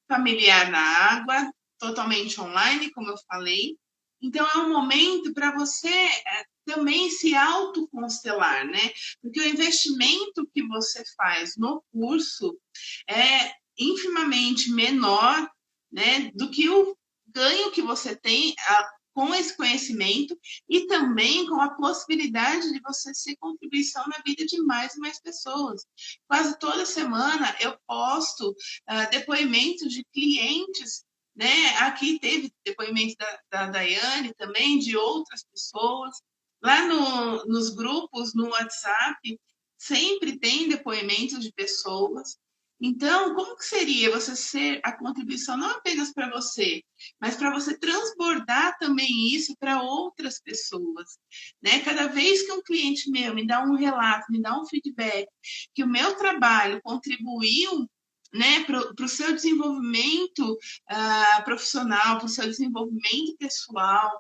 S1: familiar na água, totalmente online, como eu falei. Então, é um momento para você também se autoconstelar, né? Porque o investimento que você faz no curso é infimamente menor, né, do que o ganho que você tem com esse conhecimento e também com a possibilidade de você ser contribuição na vida de mais e mais pessoas. Quase toda semana eu posto depoimentos de clientes, né? Aqui teve depoimento da Daiane também, de outras pessoas. Lá nos grupos, no WhatsApp, sempre tem depoimentos de pessoas. Então, como que seria você ser a contribuição não apenas para você, mas para você transbordar também isso para outras pessoas, né? Cada vez que um cliente meu me dá um relato, me dá um feedback, que o meu trabalho contribuiu, né, para o seu desenvolvimento profissional, para o seu desenvolvimento pessoal,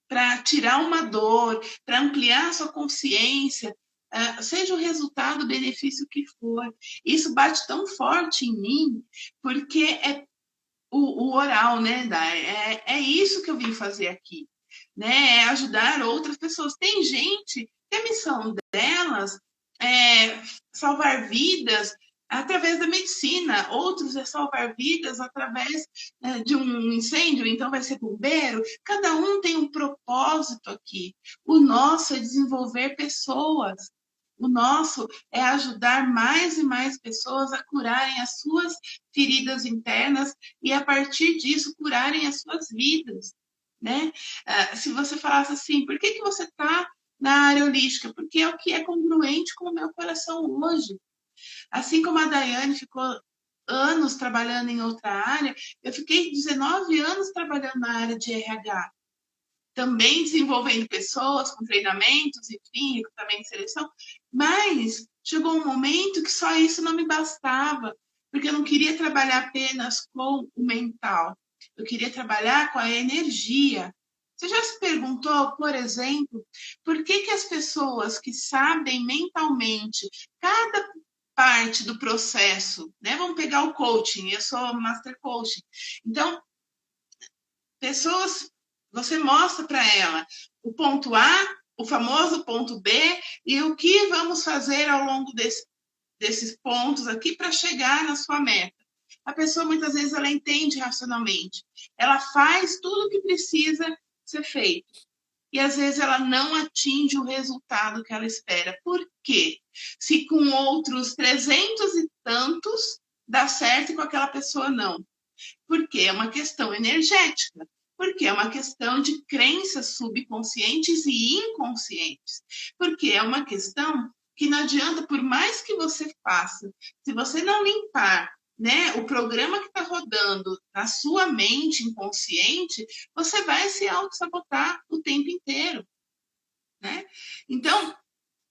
S1: para tirar uma dor, para ampliar a sua consciência, seja o resultado, o benefício que for. Isso bate tão forte em mim, porque é o oral, né, Dai? É isso que eu vim fazer aqui, né? É ajudar outras pessoas. Tem gente que a missão delas é salvar vidas através da medicina, outros é salvar vidas através de um incêndio, então vai ser bombeiro. Cada um tem um propósito aqui. O nosso é desenvolver pessoas. O nosso é ajudar mais e mais pessoas a curarem as suas feridas internas e, a partir disso, curarem as suas vidas, né? Se você falasse assim, por que você está na área holística? Porque é o que é congruente com o meu coração hoje. Assim como a Daiane ficou anos trabalhando em outra área, eu fiquei 19 anos trabalhando na área de RH, também desenvolvendo pessoas com treinamentos, enfim, recrutamento e seleção, mas chegou um momento que só isso não me bastava, porque eu não queria trabalhar apenas com o mental, eu queria trabalhar com a energia. Você já se perguntou, por exemplo, por que as pessoas que sabem mentalmente cada parte do processo, né? Vamos pegar o coaching, eu sou master coaching. Então, pessoas, você mostra para ela o ponto A, o famoso ponto B e o que vamos fazer ao longo desses pontos aqui para chegar na sua meta. A pessoa muitas vezes ela entende racionalmente, ela faz tudo o que precisa ser feito e às vezes ela não atinge o resultado que ela espera. Por quê? Se com outros 300 e tantos dá certo e com aquela pessoa não. Porque é uma questão energética, porque é uma questão de crenças subconscientes e inconscientes, porque é uma questão que não adianta, por mais que você faça, se você não limpar, né, o programa que está rodando na sua mente inconsciente, você vai se auto-sabotar o tempo inteiro, né? Então,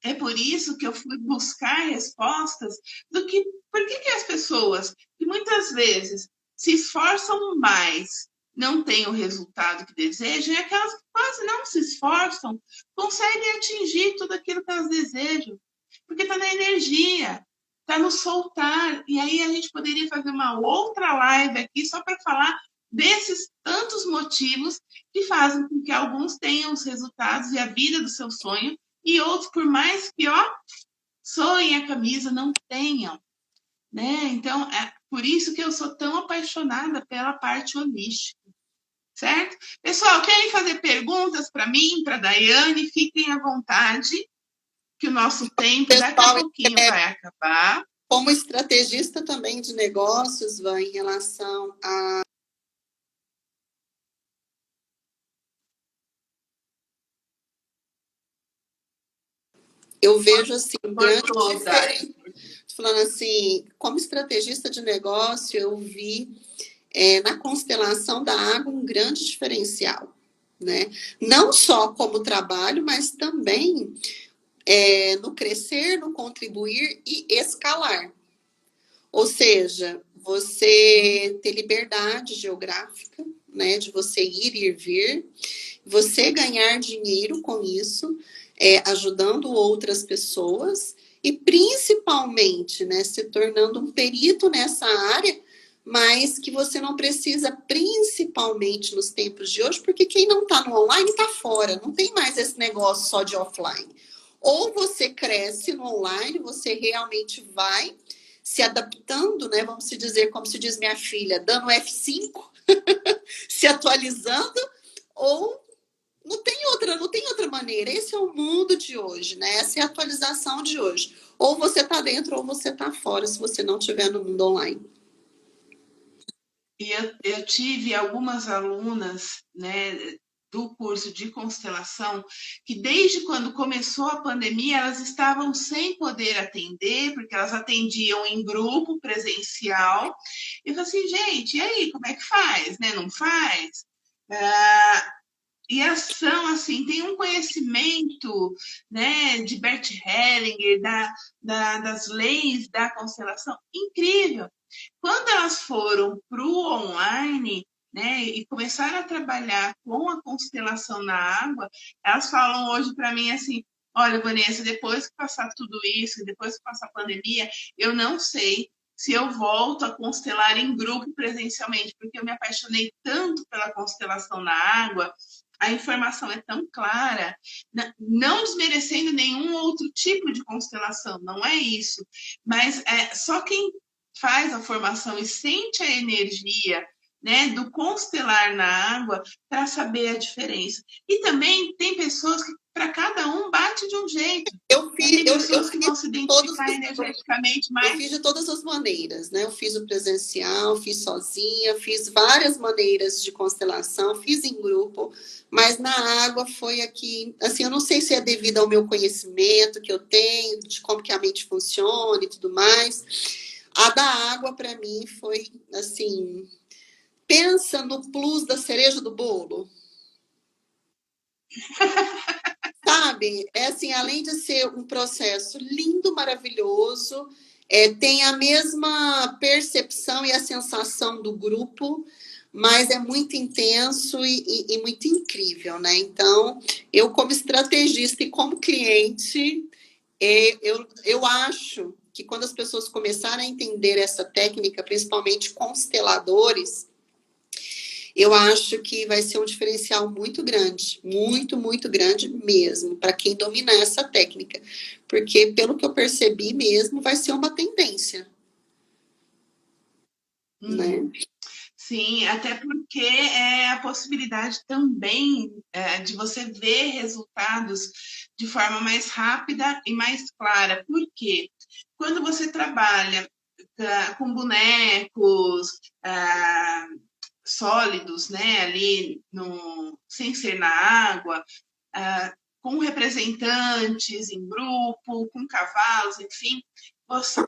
S1: é por isso que eu fui buscar respostas do que, por que as pessoas que muitas vezes se esforçam mais não têm o resultado que desejam e aquelas que quase não se esforçam conseguem atingir tudo aquilo que elas desejam, porque está na energia, está no soltar. E aí a gente poderia fazer uma outra live aqui só para falar desses tantos motivos que fazem com que alguns tenham os resultados e a vida do seu sonho e outros, por mais que, soem a camisa, não tenham, né? Então, é por isso que eu sou tão apaixonada pela parte holística, certo? Pessoal, querem fazer perguntas para mim, para a Daiane? Fiquem à vontade, que o nosso tempo daqui a pouquinho vai acabar.
S2: Como estrategista também de negócios, Van, em relação a eu vejo assim, grande diferença. Falando assim, como estrategista de negócio, eu vi na constelação da água um grande diferencial, né? Não só como trabalho, mas também no crescer, no contribuir e escalar. Ou seja, você ter liberdade geográfica, né? De você ir e vir, você ganhar dinheiro com isso, ajudando outras pessoas e principalmente, né, se tornando um perito nessa área mas que você não precisa, principalmente nos tempos de hoje, porque quem não está no online está fora, não tem mais esse negócio só de offline. Ou você cresce no online, você realmente vai se adaptando, né? Vamos se dizer, como se diz minha filha, dando F5, se atualizando, ou não tem outra maneira. Esse é o mundo de hoje, né? Essa é a atualização de hoje. Ou você está dentro ou você está fora, se você não estiver no mundo online.
S1: E eu tive algumas alunas, né, do curso de constelação, que desde quando começou a pandemia, elas estavam sem poder atender, porque elas atendiam em grupo presencial. E eu falei assim, gente, e aí, como é que faz? Né? Não faz? Ah, e elas são, assim, têm um conhecimento, né, de Bert Hellinger, das leis da constelação, incrível. Quando elas foram para o online, né, e começaram a trabalhar com a constelação na água, elas falam hoje para mim assim: olha, Vanessa, depois que passar tudo isso, depois que passar a pandemia, eu não sei se eu volto a constelar em grupo presencialmente, porque eu me apaixonei tanto pela constelação na água, a informação é tão clara, não desmerecendo nenhum outro tipo de constelação, não é isso, mas só quem faz a formação e sente a energia, né, do constelar na água para saber a diferença. E também tem pessoas que para cada um bate de um jeito. Tem pessoas que vão se identificar energeticamente
S2: Eu
S1: mais.
S2: fiz de todas as maneiras, né? Eu fiz o presencial, fiz sozinha, fiz várias maneiras de constelação, fiz em grupo, mas na água foi aqui, assim, eu não sei se é devido ao meu conhecimento que eu tenho, de como que a mente funciona e tudo mais. A da água, para mim, foi, assim, pensa no plus da cereja do bolo. Sabe? É assim, além de ser um processo lindo, maravilhoso, tem a mesma percepção e a sensação do grupo, mas é muito intenso e muito incrível, né? Então, eu como estrategista e como cliente, eu acho que quando as pessoas começarem a entender essa técnica, principalmente consteladores, eu acho que vai ser um diferencial muito grande, muito, muito grande mesmo, para quem dominar essa técnica. Porque, pelo que eu percebi mesmo, vai ser uma tendência. Né?
S1: Sim, até porque é a possibilidade também de você ver resultados de forma mais rápida e mais clara. Por quê? Quando você trabalha com bonecos, sólidos, né, ali no, sem ser na água, com representantes em grupo, com cavalos, enfim, você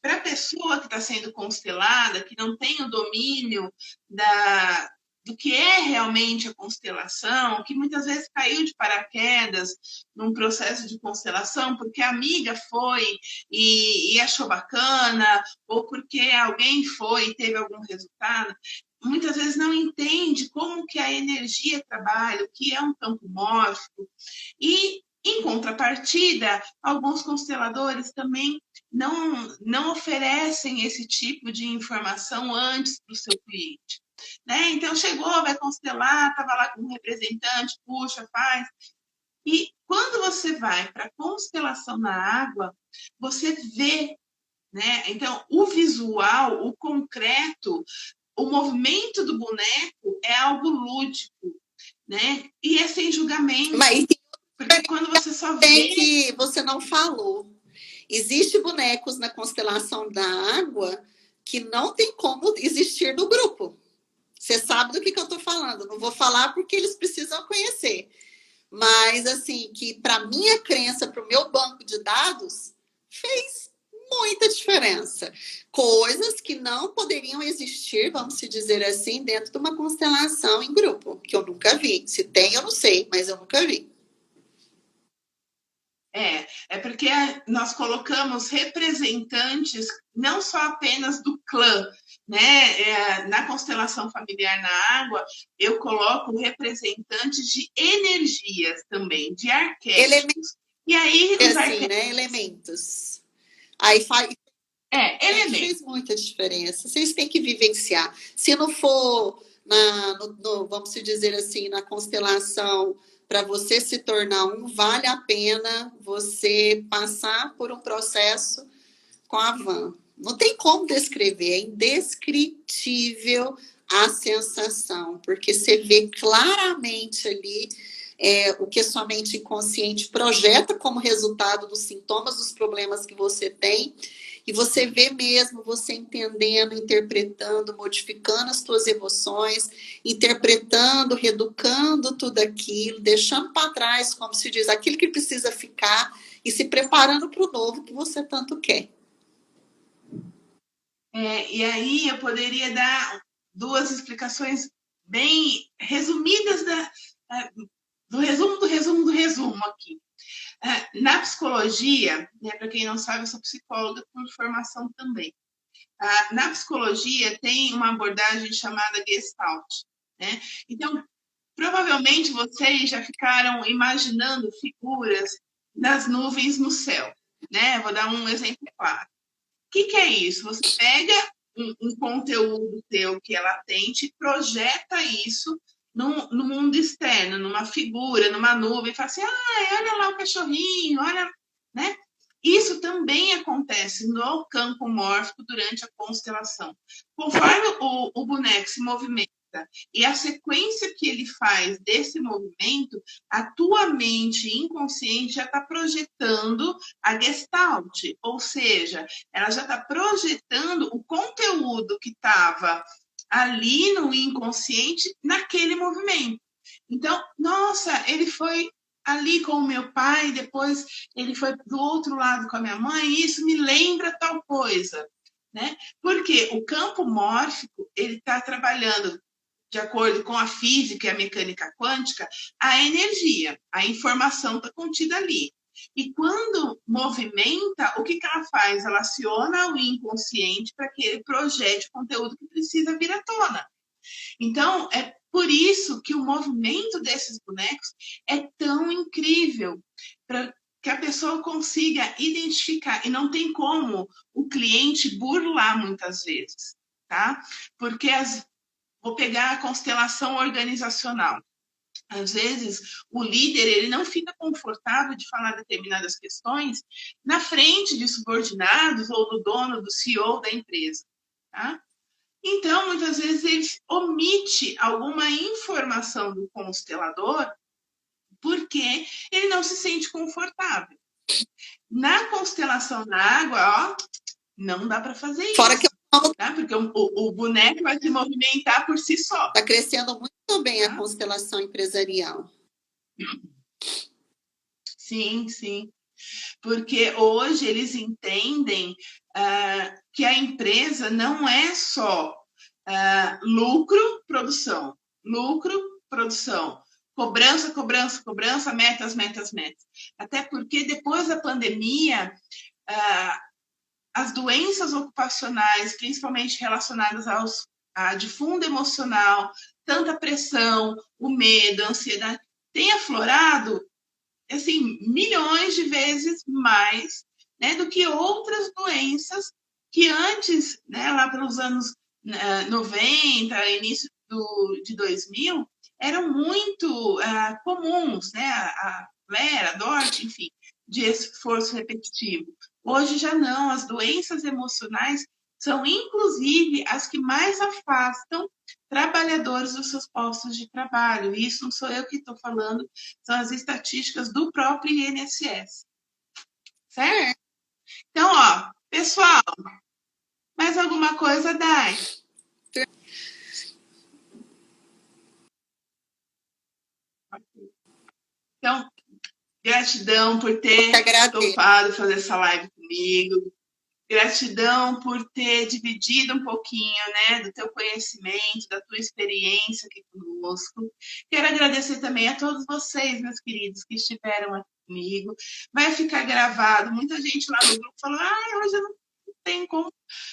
S1: para a pessoa que está sendo constelada, que não tem o domínio do que é realmente a constelação, que muitas vezes caiu de paraquedas num processo de constelação, porque a amiga foi e achou bacana, ou porque alguém foi e teve algum resultado, muitas vezes não entende como que a energia trabalha, o que é um campo mórfico, e em contrapartida, alguns consteladores também não oferecem esse tipo de informação antes para o seu cliente. Né? Então, chegou, vai constelar, estava lá com um representante, puxa, faz. E quando você vai para a constelação na água, você vê, né? Então, o visual, o concreto, o movimento do boneco é algo lúdico, né? E é sem julgamento.
S2: Mas
S1: porque quando você só
S2: tem
S1: vê...
S2: que você não falou. Existem bonecos na constelação da água que não tem como existir no grupo. Você sabe do que eu estou falando. Não vou falar porque eles precisam conhecer. Mas, assim, que para minha crença, para o meu banco de dados, fez muita diferença. Coisas que não poderiam existir, vamos se dizer assim, dentro de uma constelação em grupo, que eu nunca vi. Se tem, eu não sei, mas eu nunca vi.
S1: É porque nós colocamos representantes não só apenas do clã, né? Na constelação familiar na água, eu coloco representantes de energias também, de arquétipos.
S2: Elementos,
S1: E aí os
S2: assim,
S1: arquétipos.
S2: né? Elementos. Aí faz.
S1: elemento.
S2: Fez muita diferença. Vocês têm que vivenciar. Se não for, vamos dizer assim, na constelação, para você se tornar um, vale a pena você passar por um processo com a Van. Não tem como descrever, é indescritível a sensação, porque você vê claramente ali o que a sua mente inconsciente projeta como resultado dos sintomas, dos problemas que você tem, e você vê mesmo você entendendo, interpretando, modificando as suas emoções, interpretando, reeducando tudo aquilo, deixando para trás, como se diz, aquilo que precisa ficar e se preparando para o novo que você tanto quer.
S1: E aí eu poderia dar duas explicações bem resumidas do resumo aqui. Na psicologia, né, para quem não sabe, eu sou psicóloga por formação também. Na psicologia tem uma abordagem chamada Gestalt, né? Então, provavelmente vocês já ficaram imaginando figuras das nuvens no céu, né? Vou dar um exemplo claro. O que é isso? Você pega um conteúdo teu que é latente, projeta isso no mundo externo, numa figura, numa nuvem, e fala assim, olha lá o cachorrinho, olha, né? Isso também acontece no campo mórfico durante a constelação. Conforme o boneco se movimenta e a sequência que ele faz desse movimento, a tua mente inconsciente já está projetando a gestalt, ou seja, ela já está projetando o conteúdo que estava ali no inconsciente naquele movimento. Então, nossa, ele foi ali com o meu pai, depois ele foi do outro lado com a minha mãe, e isso me lembra tal coisa, né? Porque o campo mórfico, ele está trabalhando de acordo com a física e a mecânica quântica, a energia, a informação está contida ali. E quando movimenta, o que ela faz? Ela aciona o inconsciente para que ele projete o conteúdo que precisa vir à tona. Então, é por isso que o movimento desses bonecos é tão incrível, para que a pessoa consiga identificar. E não tem como o cliente burlar muitas vezes, tá? Porque vou pegar a constelação organizacional. Às vezes, o líder ele não fica confortável de falar determinadas questões na frente de subordinados ou do dono, do CEO da empresa. Tá? Então, muitas vezes, ele omite alguma informação do constelador porque ele não se sente confortável. Na constelação da água, ó, não dá para fazer isso.
S2: Fora que
S1: tá? Porque o boneco vai se movimentar por si só.
S2: Está crescendo muito bem a constelação empresarial.
S1: Sim, sim. Porque hoje eles entendem que a empresa não é só lucro, produção. Lucro, produção. Cobrança, cobrança, cobrança, metas, metas, metas. Até porque depois da pandemia, as doenças ocupacionais, principalmente relacionadas de fundo emocional, tanta pressão, o medo, a ansiedade, tem aflorado assim, milhões de vezes mais, né, do que outras doenças que antes, né, lá pelos anos 90, início de 2000, eram muito comuns, né, a flera, a DORT, enfim, de esforço repetitivo. Hoje já não, as doenças emocionais são, inclusive, as que mais afastam trabalhadores dos seus postos de trabalho. Isso não sou eu que estou falando, são as estatísticas do próprio INSS. Certo? Então, ó, pessoal, mais alguma coisa, Dai? Então, gratidão por ter topado fazer essa live comigo. Gratidão por ter dividido um pouquinho, né, do teu conhecimento, da tua experiência aqui conosco. Quero agradecer também a todos vocês, meus queridos, que estiveram aqui comigo. Vai ficar gravado. Muita gente lá no grupo falou, hoje eu não tenho como.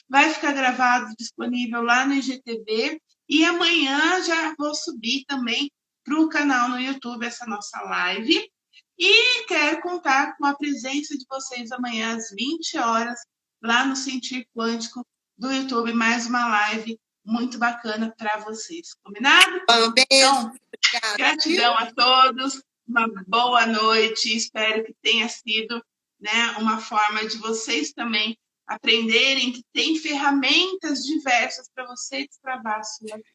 S1: Vai ficar gravado, disponível lá no IGTV. E amanhã já vou subir também para o canal no YouTube essa nossa live. E quero contar com a presença de vocês amanhã às 20 horas lá no Sentir Quântico do YouTube, mais uma live muito bacana para vocês. Combinado?
S2: Um beijo,
S1: Então,
S2: obrigada,
S1: gratidão
S2: viu?
S1: a todos, uma boa noite, espero que tenha sido, né, uma forma de vocês também aprenderem que tem ferramentas diversas para você destravar a sua vida,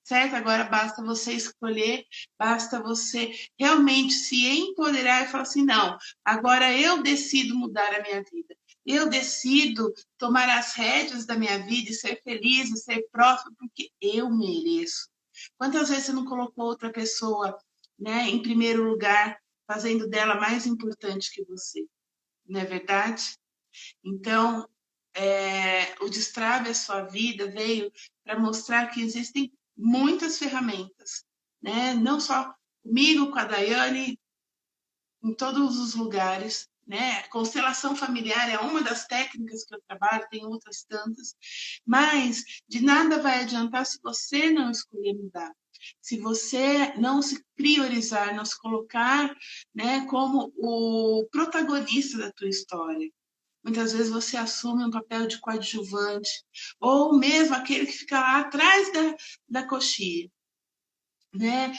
S1: certo? Agora basta você escolher, basta você realmente se empoderar e falar assim, não, agora eu decido mudar a minha vida, eu decido tomar as rédeas da minha vida e ser feliz e ser próspero porque eu mereço. Quantas vezes você não colocou outra pessoa, né, em primeiro lugar, fazendo dela mais importante que você, não é verdade? Então, o Destrave a Sua Vida veio para mostrar que existem muitas ferramentas, né? Não só comigo, com a Daiane, em todos os lugares, né? Constelação familiar é uma das técnicas que eu trabalho, tem outras tantas, mas de nada vai adiantar se você não escolher mudar. Se você não se priorizar, não se colocar, né, como o protagonista da tua história. Muitas vezes você assume um papel de coadjuvante, ou mesmo aquele que fica lá atrás da coxia, né?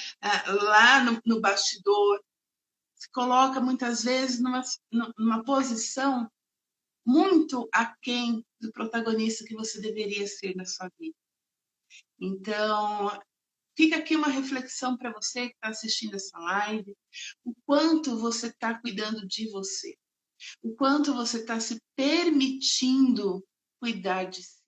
S1: Lá no bastidor, se coloca muitas vezes numa posição muito aquém do protagonista que você deveria ser na sua vida. Então, fica aqui uma reflexão para você que está assistindo essa live, o quanto você está cuidando de você, o quanto você está se permitindo cuidar de si.